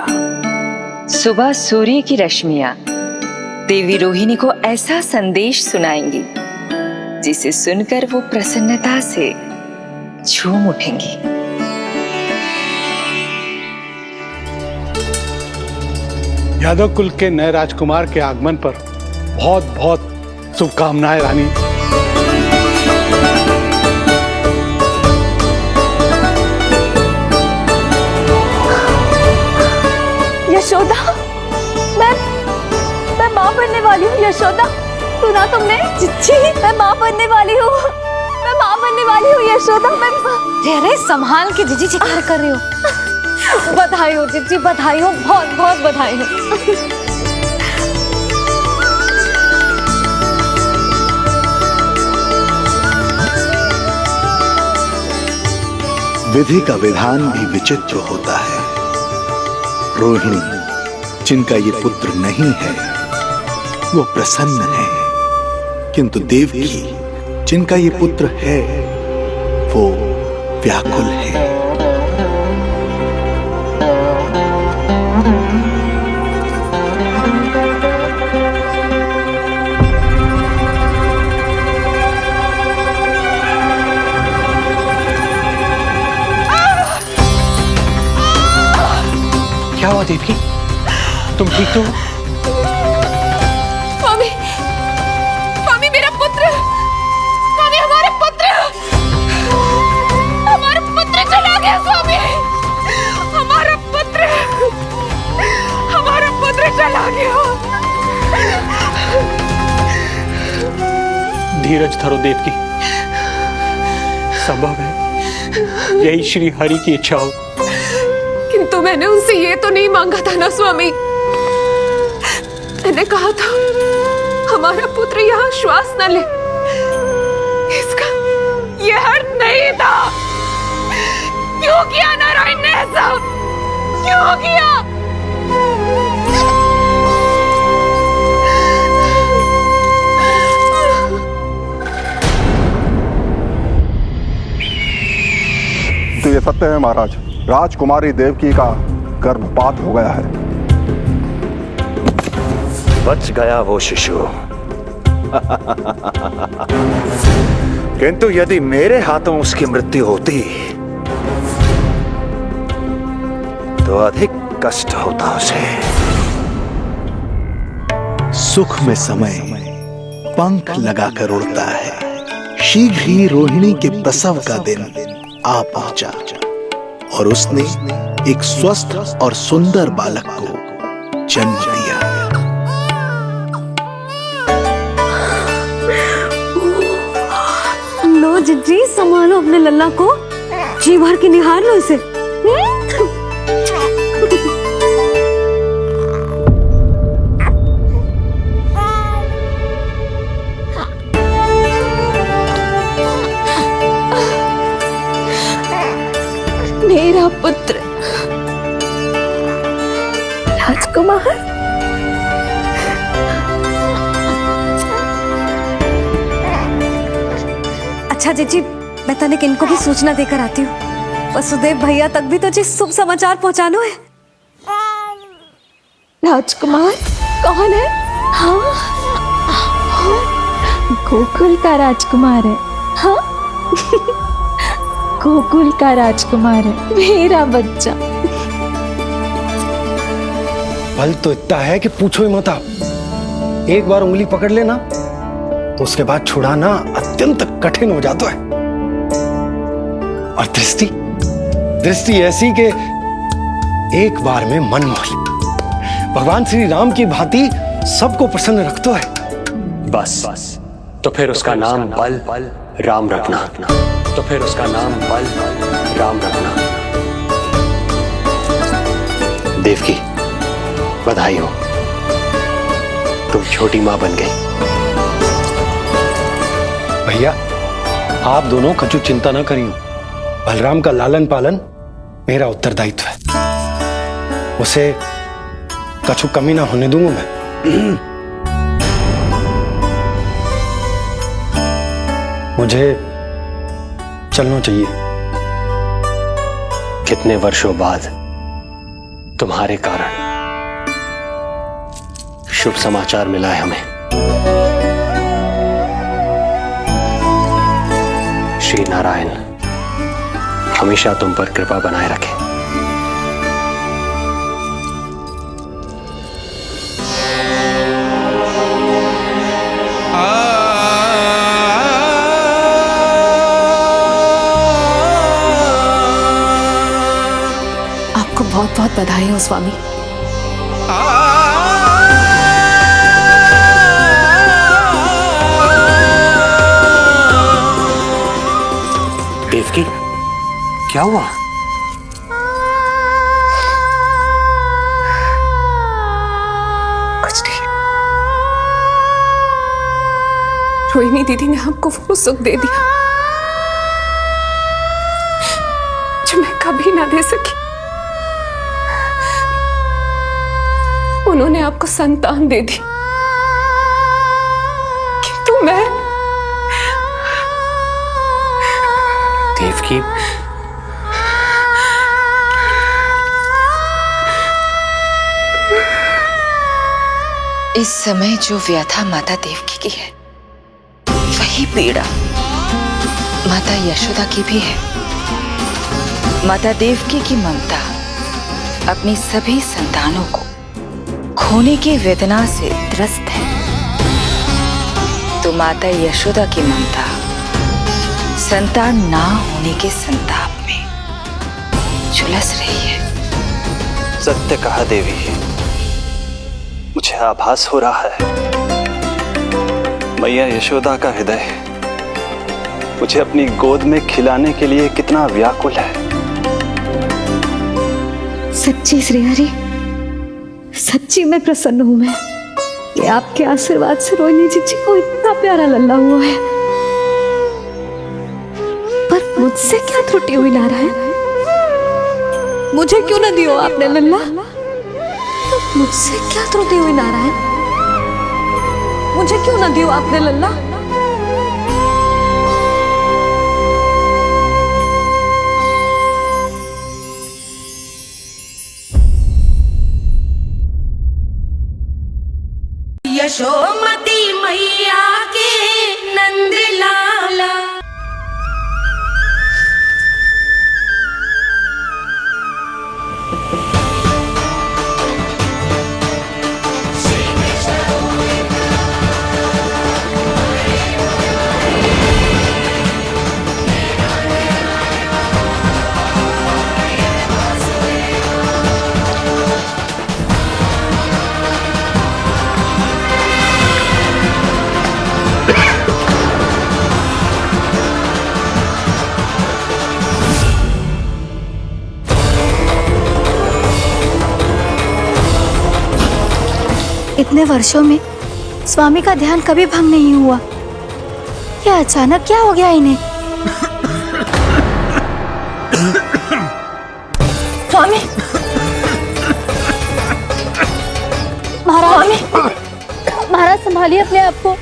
सुबह सूर्य की रश्मियां देवी रोहिणी को ऐसा संदेश सुनाएंगी जिसे सुनकर वो प्रसन्नता से झूम उठेंगी।
यादव कुल के नए राजकुमार के आगमन पर बहुत बहुत शुभकामनाएं रानी।
यशोदा, मैं माँ बनने वाली हूँ। यशोदा, सुना तुमने? चिच्ची, मैं माँ बनने वाली हूँ। मैं माँ बनने वाली हूँ यशोदा।
अरे संभाल के जीजी चिकार कर रही हो।
बधाई हो चिच्ची, बधाई हो, बहुत बहुत बधाई हो।
विधि का विधान भी विचित्र होता है। रोहिणी जिनका ये पुत्र नहीं है वो प्रसन्न है, किंतु देवकी जिनका ये पुत्र है वो व्याकुल है।
क्या हुआ देवकी? तुम ठीक तो हो?
स्वामी, स्वामी मेरा पुत्र, स्वामी हमारा पुत्र चला गया। स्वामी हमारा पुत्र चला गया।
धीरज धरो देवकी, संभव है यही श्री हरि की इच्छा हो।
किंतु मैंने उनसे ये तो नहीं मांगा था ना स्वामी। मैंने कहा था हमारा पुत्र यहाँ श्वास न ले, इसका ये अर्थ नहीं था। क्यों किया नारायण ने ऐसा? क्यों किया?
तो ये सत्य है महाराज, राजकुमारी देवकी का गर्भपात हो गया है।
बच गया वो शिशु। किंतु यदि मेरे हाथों उसकी मृत्यु होती तो अधिक कष्ट होता उसे।
सुख में समय पंख लगाकर उड़ता है। शीघ्र ही रोहिणी के प्रसव का दिन आ पहुंचा और उसने एक स्वस्थ और सुंदर बालक को जन्म दिया।
लो जिज्जी, संभालो अपने लल्ला को, जी भर के निहार लो इसे।
मेरा पुत्र राजकुमार।
अच्छा जीजी, मैं तनिक इनको भी सूचना देकर आती हूँ। वसुदेव भैया तक भी तुझे शुभ समाचार पहुंचानो है।
राजकुमार कौन है? हाँ,
गोकुल का राजकुमार है।
हाँ
गोकुल का राजकुमार है, मेरा बच्चा।
बल तो इतना है कि पूछो ही मत आप। एक बार उंगली पकड़ लेना तो उसके बाद छुड़ाना अत्यंत कठिन हो जाता है। और दृष्टि ऐसी कि एक बार में मन मोह ले। भगवान श्री राम की भांति सबको प्रसन्न रखता है।
बस तो फिर उसका नाम बल राम रखना। तो फिर उसका नाम बल राम रखना। देवकी, बधाई हो, तुम छोटी मां बन गई।
भैया, आप दोनों कछु चिंता न करियो। बलराम का लालन पालन मेरा उत्तरदायित्व है। उसे कछु कमी ना होने दूंगा मैं। मुझे चलना चाहिए।
कितने वर्षों बाद तुम्हारे कारण शुभ समाचार मिला है हमें। श्री नारायण हमेशा तुम पर कृपा बनाए रखे।
आपको बहुत बहुत बधाई हो स्वामी।
देवकी, क्या हुआ?
कुछ नहीं। रोहिणी दीदी ने हमको वो सुख दे दिया जो मैं कभी ना दे सकी। उन्होंने आपको संतान दे दी, किंतु मैं
देवकी,
इस समय जो व्यथा माता देवकी की है, वही पीड़ा माता यशोदा की भी है। माता देवकी की ममता अपनी सभी संतानों को खोने की वेदना से त्रस्त है, तो माता यशोदा की ममता संतान ना होने के संताप में झुलस रही है।
सत्य कहा देवी, मुझे आभास हो रहा है मैया यशोदा का हृदय मुझे अपनी गोद में खिलाने के लिए कितना व्याकुल है।
सच्ची श्रीहरि, सच्ची में प्रसन्न हूं मैं कि आपके आशीर्वाद से रोहिणी जी को इतना प्यारा लल्ला हुआ है। पर मुझसे क्या त्रुटि हुई नारायण? मुझे क्यों न दियो आपने लल्ला? मुझसे क्या त्रुटि हुई नारायण? मुझे क्यों न दियो आपने लल्ला?
यशोमती मैया के नंद लाला।
इतने वर्षों में स्वामी का ध्यान कभी भंग नहीं हुआ। क्या अचानक क्या हो गया इन्हें? स्वामी, महाराज, महाराज संभालिए अपने आप को।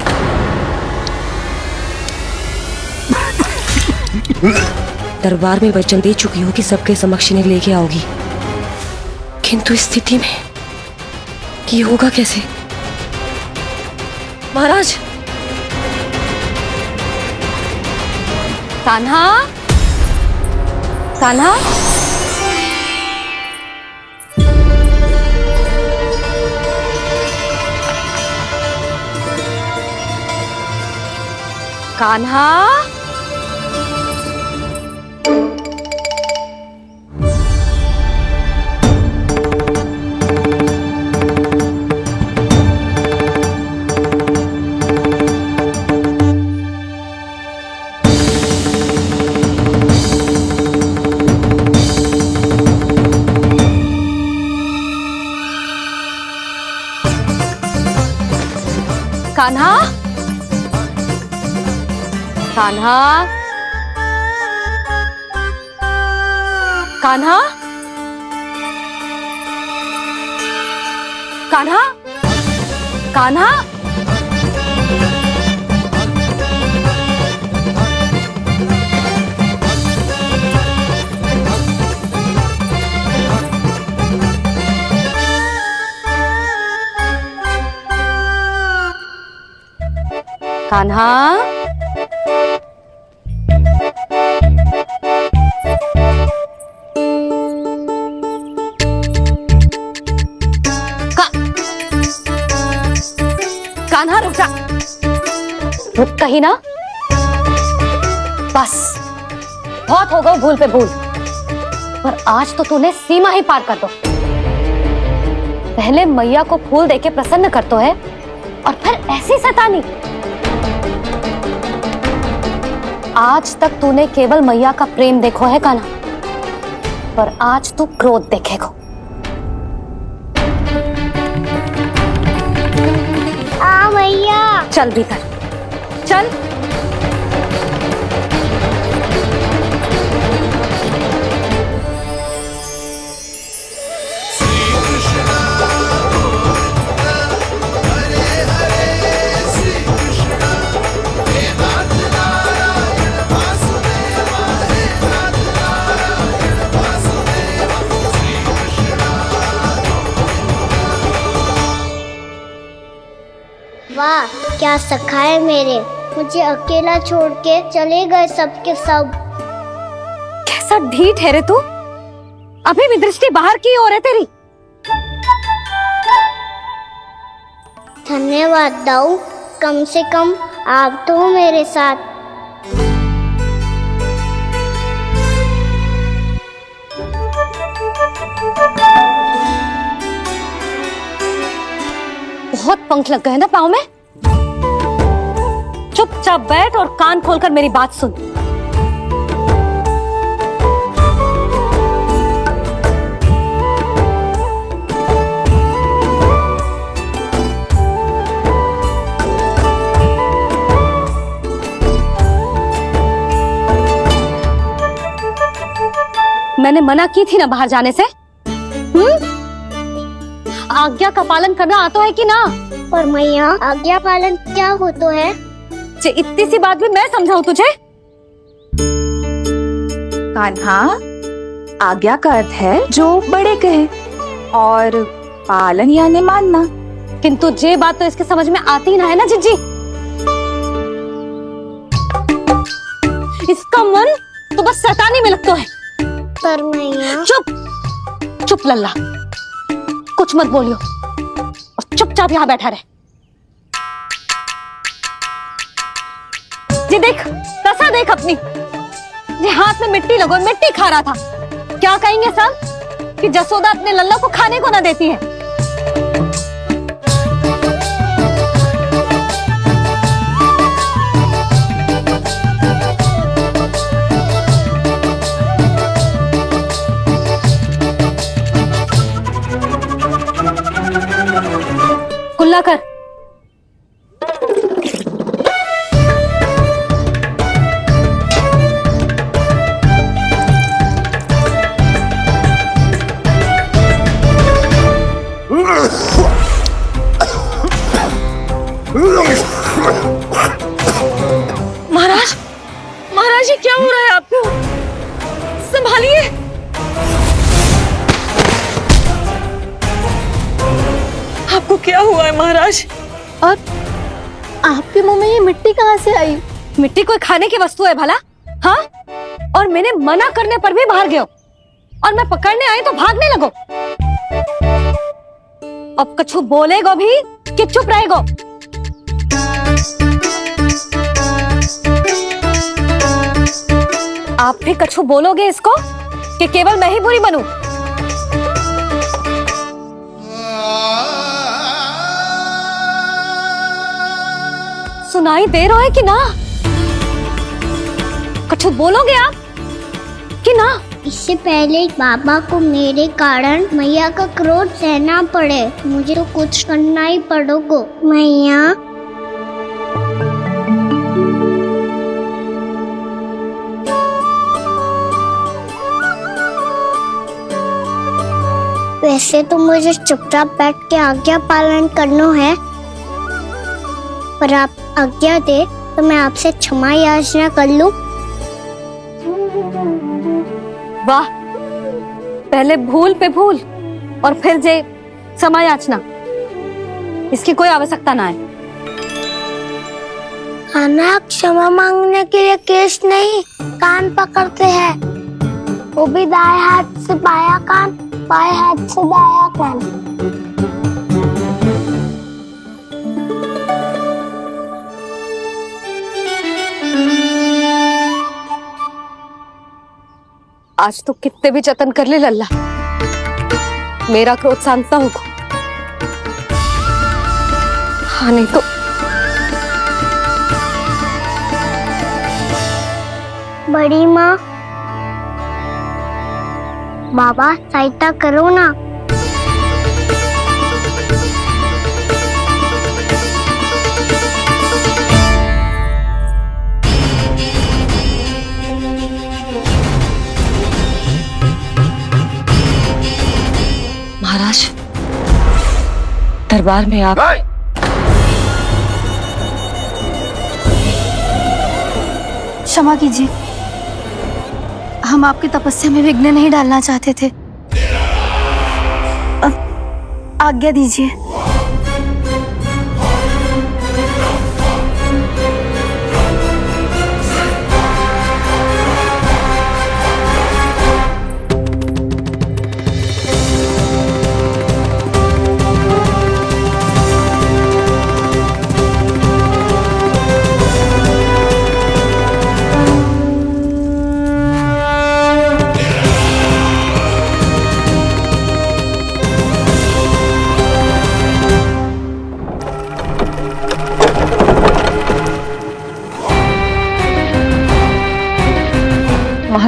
दरबार में वचन दे चुकी हो कि सबके समक्ष इन्हें लेके आओगी, किंतु इस स्थिति में ये होगा कैसे? महाराज,
कान्हा, कान्हा, कान्हा, कान्हा, कान्हा, कान्हा, कान्हा, कान्हा, कान्हा, कान्हा रुक जा। रुक कहीं ना। बस बहुत हो गई भूल पे भूल, पर आज तो तूने सीमा ही पार कर दो। पहले मैया को फूल देके प्रसन्न कर तो है, और फिर ऐसी शैतानी। आज तक तूने केवल मैया का प्रेम देखो है कान्हा, पर आज तू क्रोध देखेगा।
मैया,
चल भीतर, चल।
वाह, क्या सखा है मेरे। मुझे अकेला छोड़ के चले गए सबके सब।
कैसा ढीठ है रे तू। अभी भी दृष्टि बाहर की ओर है तेरी।
धन्यवाद दाऊ, कम से कम आप तो हो मेरे साथ।
बहुत पंख लग गए ना पाँव में। चुपचाप बैठ और कान खोलकर मेरी बात सुन। मैंने मना की थी ना बाहर जाने से। आज्ञा का पालन करना आता है कि ना?
पर मैया, आज्ञा पालन क्या होता है?
इतनी सी बात भी मैं समझाऊं तुझे?
कान्हा, आज्ञा का अर्थ है जो बड़े कहे, और पालन यानी मानना।
किंतु ये बात तो इसके समझ में आती ना है ना जिज्जी। इसका मन तो बस शैतानी में लगता है।
पर मैया।
चुप चुप लल्ला, कुछ मत बोलियो और चुपचाप यहाँ बैठा रहे। ये देख, दशा देख अपनी। ये हाथ में मिट्टी लगो, मिट्टी खा रहा था। क्या कहेंगे सब कि जसोदा अपने लल्ला को खाने को ना देती है। कुल्ला कर। महाराज, महाराज ये क्या हो रहा है आपको? संभालिए। आपको क्या हुआ है महाराज? और आपके मुंह में ये मिट्टी कहाँ से आई? मिट्टी कोई खाने की वस्तु है भला? हाँ? और मैंने मना करने पर भी बाहर गए और मैं पकड़ने आई तो भागने लगो। अब कछु बोलेगो भी कि चुप रहेगो? आप भी कछु बोलोगे इसको कि केवल मैं ही बुरी बनूं? सुनाई दे रहा है कि ना? कछु बोलोगे आप कि ना?
इससे पहले बाबा को मेरे कारण मैया का क्रोध सहना पड़े, मुझे तो कुछ करना ही पड़ेगा। मैया, वैसे तो मुझे चुपचाप बैठ के आज्ञा पालन करना है, पर आप आज्ञा दे तो मैं आपसे क्षमा याचना कर लूं।
वाह, पहले भूल पे भूल और फिर जे क्षमा याचना, इसकी कोई आवश्यकता ना है।
खाना क्षमा मांगने के लिए केस नहीं, कान पकड़ते हैं, वो भी दाएं हाथ से बायां कान, बाएं हाथ से दायां कान।
आज तो कितने भी जतन कर ले लल्ला, मेरा क्रोध शांत होगा। हाँ नहीं तो
बड़ी माँ, बाबा सहायता करो ना।
महाराज, दरबार में आप
क्षमा कीजिए, हम आपकी तपस्या में विघ्न नहीं डालना चाहते थे। अब आज्ञा दीजिए।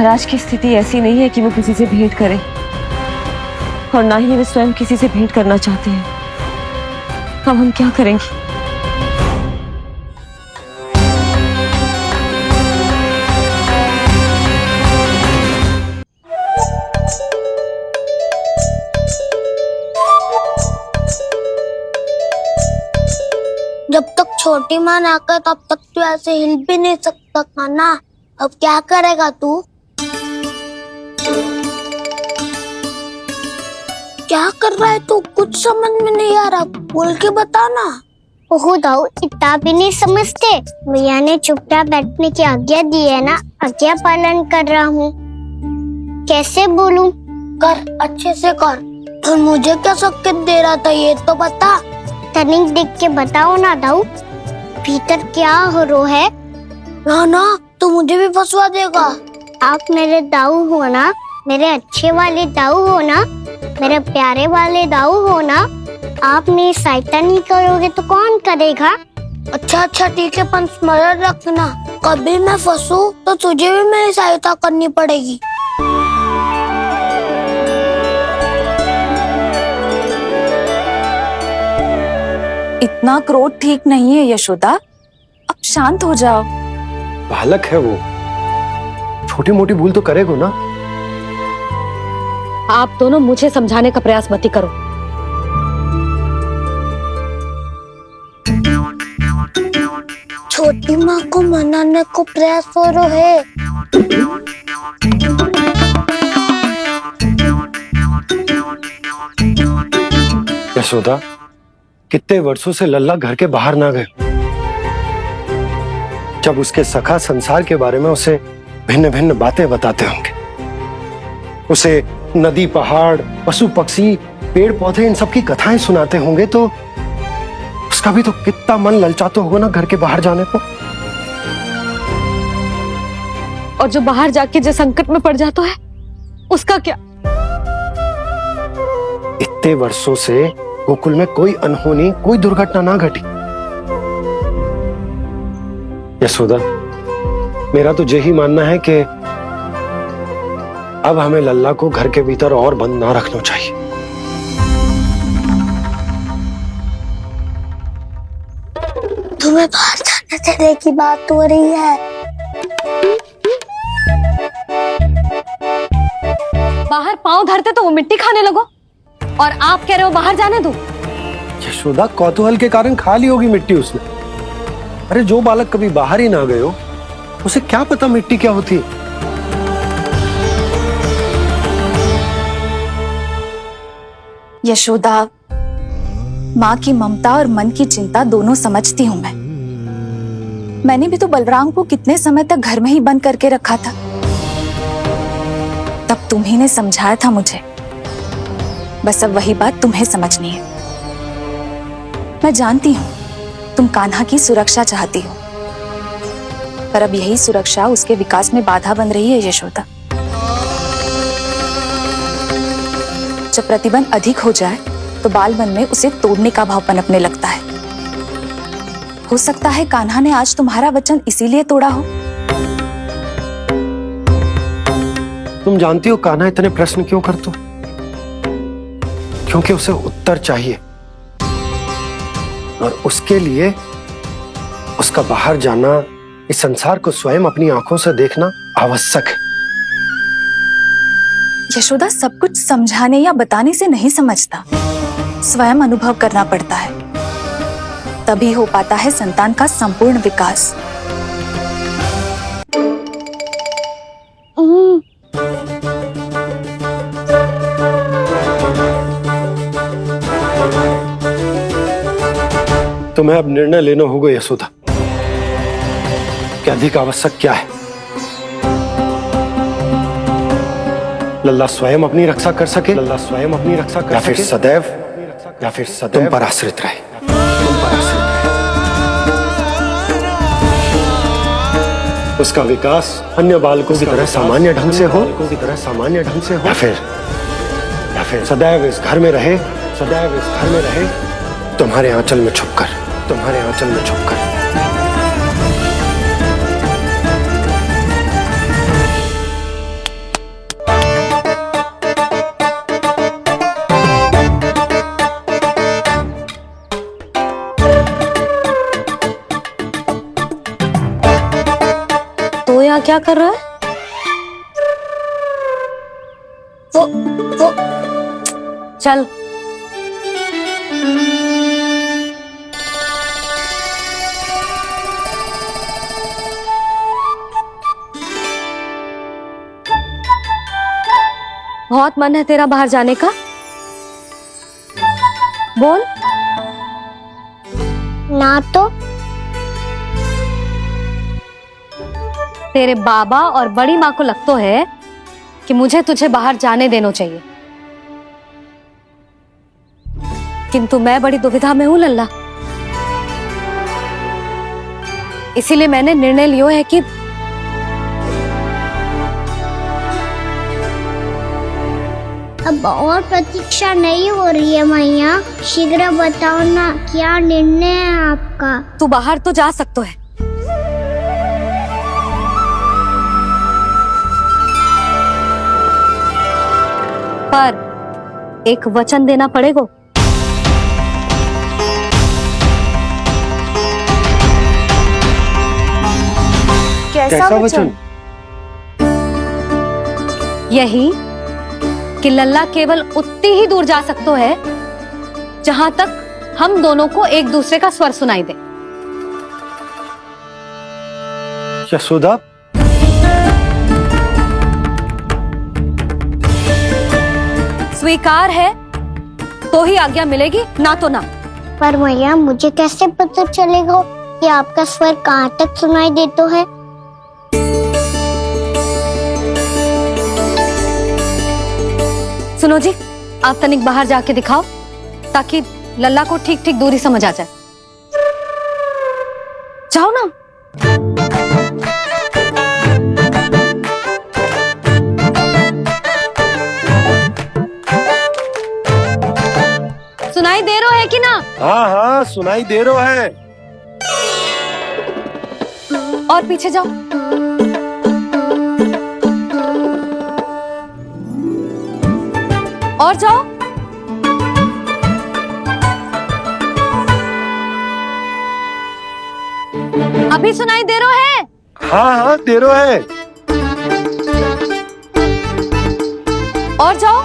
महाराज की स्थिति ऐसी नहीं है कि वो किसी से भेंट करे, और ना ही वे स्वयं किसी से भेंट करना चाहते हैं। अब हम क्या करेंगे?
जब तक छोटी माँ ना कर तब तक तू ऐसे हिल भी नहीं सकता था ना। अब क्या करेगा तू? क्या कर रहा है तू? कुछ समझ में नहीं आ रहा, बोल के बता ना। ओहो दाऊ, इतना भी नहीं समझते। भैया ने चुपचाप बैठने की आज्ञा दी है ना, आज्ञा पालन कर रहा हूँ। कैसे बोलूं? कर, अच्छे से कर। और मुझे क्या संकेत दे रहा था ये तो बता। तनिक देख के बताओ ना दाऊ, भीतर क्या हो रहा है? ना ना, तू मुझे भी फंसवा देगा। आप मेरे दाऊ हो ना, मेरे अच्छे वाले दाऊ हो ना, मेरे प्यारे वाले दाऊ हो ना। आप मेरी सहायता नहीं करोगे तो कौन करेगा? अच्छा अच्छा ठीक है, पर स्मरण रखना, कभी मैं फंसू तो तुझे भी मेरी सहायता करनी पड़ेगी।
इतना क्रोध ठीक नहीं है यशोदा, अब शांत हो जाओ।
बालक है वो, छोटी मोटी भूल तो करेगा ना।
आप दोनों मुझे समझाने का प्रयास मत करो।
छोटी माँ को मनाने को प्रयास हो रहा है।
यशोदा, कितने वर्षों से लल्ला घर के बाहर ना गए। जब उसके सखा संसार के बारे में उसे भिन्न भिन्न बातें बताते होंगे, उसे नदी पहाड़ पशु पक्षी पेड़ पौधे इन सब की कथाएं सुनाते होंगे, तो उसका भी तो कितना मन ललचाता होगा ना घर के बाहर जाने को।
और जो बाहर जाके जो संकट में पड़ जाता है उसका क्या?
इतने वर्षों से गोकुल में कोई अनहोनी कोई दुर्घटना ना घटी। यशोदा, मेरा तो यही मानना है कि अब हमें लल्ला को घर के भीतर और बंद ना रखना चाहिए।
तुम्हें बाहर जाने देने की बात हो रही है।
बाहर पांव धरते तो वो मिट्टी खाने लगो, और आप कह रहे हो बाहर जाने दो।
यशोदा, कौतूहल के कारण खा ली होगी मिट्टी उसने। अरे जो बालक कभी बाहर ही ना गए हो, उसे क्या पता मिट्टी क्या होती है।
यशोदा, माँ की ममता और मन की चिंता दोनों समझती हूँ मैं। मैंने भी तो बलराम को कितने समय तक घर में ही बंद करके रखा था। तब तुम्ही ने समझाया था मुझे, बस अब वही बात तुम्हें समझनी है। मैं जानती हूँ तुम कान्हा की सुरक्षा चाहती हो, पर अब यही सुरक्षा उसके विकास में बाधा बन रही है यशोदा। जब प्रतिबंध अधिक हो जाए तो बाल मन में उसे तोड़ने का भाव पनपने लगता है। हो सकता है कान्हा ने आज तुम्हारा वचन इसीलिए तोड़ा हो।
तुम जानती हो कान्हा इतने प्रश्न क्यों करता? क्योंकि उसे उत्तर चाहिए, और उसके लिए उसका बाहर जाना, इस संसार को स्वयं अपनी आंखों से देखना आवश्यक है।
यशोदा, सब कुछ समझाने या बताने से नहीं समझता, स्वयं अनुभव करना पड़ता है, तभी हो पाता है संतान का संपूर्ण विकास।
तुम्हें अब निर्णय लेना होगा यशोदा कि अधिक आवश्यक क्या है। लल्ला स्वयं अपनी रक्षा कर सके, लल्ला स्वयं अपनी रक्षा कर सके, या फिर सदैव तुम पर आश्रित रहे, तुम पर आश्रित रहे। उसका विकास अन्य बालकों की तरह सामान्य ढंग से हो, या फिर सदैव इस घर में रहे, सदैव इस घर में रहे, तुम्हारे आंचल में छुपकर, तुम्हारे आंचल में छुपकर।
यहाँ क्या कर रहा है? वो चल। बहुत मन है तेरा बाहर जाने का? बोल।
ना तो।
तेरे बाबा और बड़ी माँ को लगता है कि मुझे तुझे बाहर जाने देना चाहिए, किंतु मैं बड़ी दुविधा में हूं लल्ला। इसीलिए मैंने निर्णय लिया है कि
अब और प्रतीक्षा नहीं हो रही है मैया, शीघ्र बताओ ना क्या निर्णय है आपका।
तू बाहर तो जा सकता है, पर एक वचन देना पड़ेगा।
कैसा वचन?
यही कि लल्ला केवल उतनी ही दूर जा सकता है जहां तक हम दोनों को एक दूसरे का स्वर सुनाई दे।
यशोदा,
स्वीकार है तो ही आज्ञा मिलेगी, ना तो ना।
पर मैया मुझे कैसे पता चलेगा कि आपका स्वर कहाँ तक सुनाई देता है?
सुनो जी, आप तनिक बाहर जाके दिखाओ ताकि लल्ला को ठीक ठीक दूरी समझ आ जाए। जाओ ना। सुनाई दे रहा है कि ना?
हाँ हाँ सुनाई दे रहा है।
और पीछे जाओ। और जाओ। अभी सुनाई दे रहा है?
हाँ हाँ दे रहा है।
और जाओ।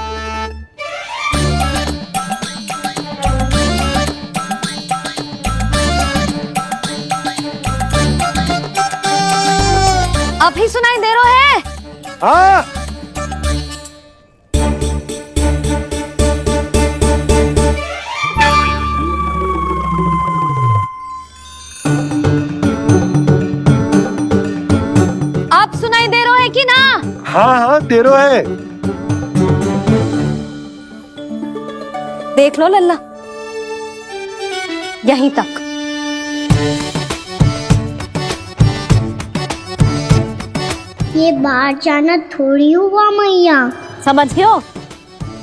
अभी सुनाई दे रहा है?
हाँ।
आप सुनाई दे रहा है कि ना?
हाँ हाँ दे रहा है।
देख लो लल्ला, यहीं तक।
ये बाहर जाना थोड़ी हुआ मैया।
समझ गयो?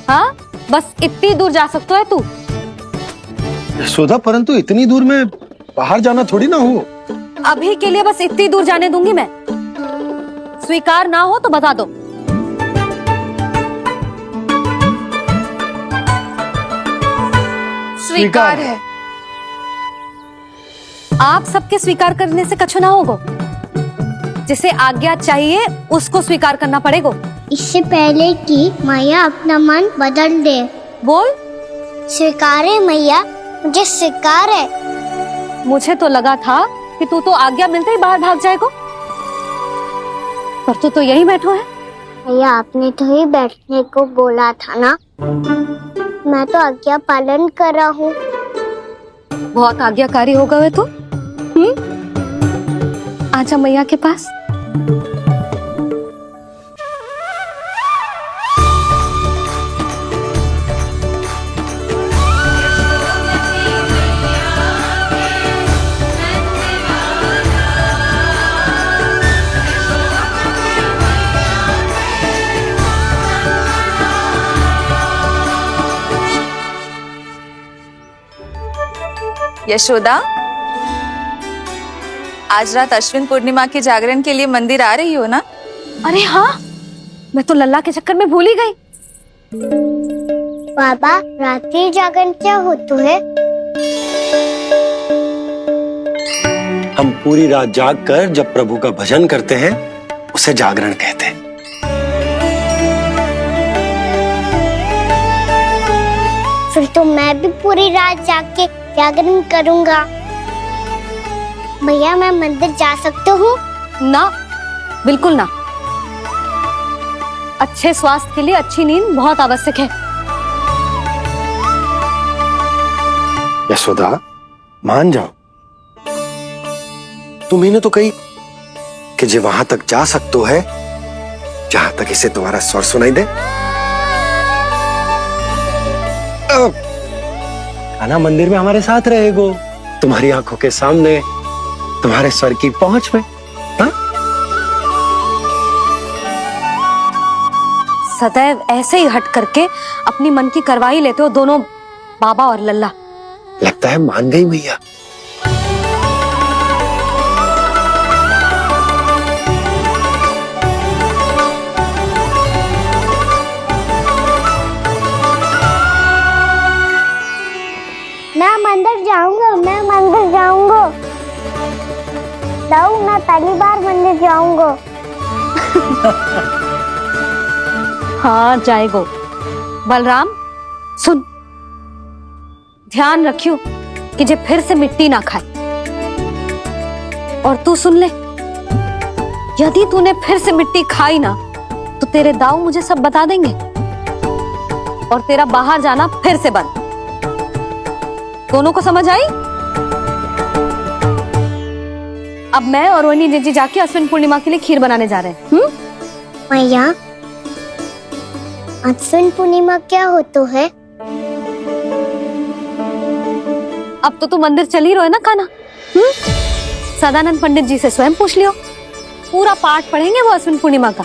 हाँ, बस इतनी दूर जा सकता है तू।
यशोदा, परंतु इतनी दूर में बाहर जाना थोड़ी ना हो।
अभी के लिए बस इतनी दूर जाने दूंगी मैं। स्वीकार ना हो तो बता दो।
स्वीकार है।
आप सबके स्वीकार करने से कछु ना होगा। जिसे आज्ञा चाहिए उसको स्वीकार करना पड़ेगा।
इससे पहले कि मैया अपना मन बदल दे।
बोल।
स्वीकार है मैया, मुझे स्वीकार है।
मुझे तो लगा था कि तू तो आज्ञा मिलते ही बाहर भाग जाएगा, पर तू तो यही बैठो है।
मैया आपने तो ही बैठने को बोला था ना, मैं तो आज्ञा पालन कर रहा हूँ।
बहुत आज्ञाकारी हो गए तू। आजा मैया के पास।
यशोदा, आज रात अश्विन पूर्णिमा के जागरण के लिए मंदिर आ रही हो ना?
अरे हाँ, मैं तो लल्ला के चक्कर में भूल ही गई।
बाबा, रात्रि जागरण क्या होता है?
हम पूरी रात जाग कर जब प्रभु का भजन करते हैं उसे जागरण कहते हैं।
फिर तो मैं भी पूरी रात जाके जागरण करूंगा। भैया मैं मंदिर जा सकती हूँ?
ना, बिल्कुल ना। अच्छे स्वास्थ्य के लिए अच्छी नींद बहुत आवश्यक है।
यशोदा मान जाओ, तुम्हें तो कही कि जे वहां तक जा सकते है जहां तक इसे तुम्हारा स्वर सुनाई दे। कान्हा मंदिर में हमारे साथ रहेगो, तुम्हारी आंखों के सामने, तुम्हारे स्वर की पहुंच में। हाँ?
सदैव ऐसे ही हट करके अपनी मन की करवाई लेते हो दोनों बाबा और लल्ला।
लगता है मान गई मैया।
मैं मंदिर जाऊंगा, मैं मंदिर जाऊंगा। दाऊ मैं पहली बार मंदिर जाऊंगा।
हाँ जाएगो। बलराम सुन, ध्यान रखियो कि जे फिर से मिट्टी ना खाए। और तू सुन ले, यदि तूने फिर से मिट्टी खाई ना तो तेरे दाऊ मुझे सब बता देंगे और तेरा बाहर जाना फिर से बंद। दोनों को समझ आई? अब मैं और रोहिणी जीजी जाके अश्विन पूर्णिमा के लिए खीर बनाने जा रहे हैं।
मैया अश्विन पूर्णिमा क्या होता है?
अब तो तू मंदिर चल ही रहो है ना कान्हा? सदानंद पंडित जी से स्वयं पूछ लियो, पूरा पाठ पढ़ेंगे वो अश्विन पूर्णिमा का।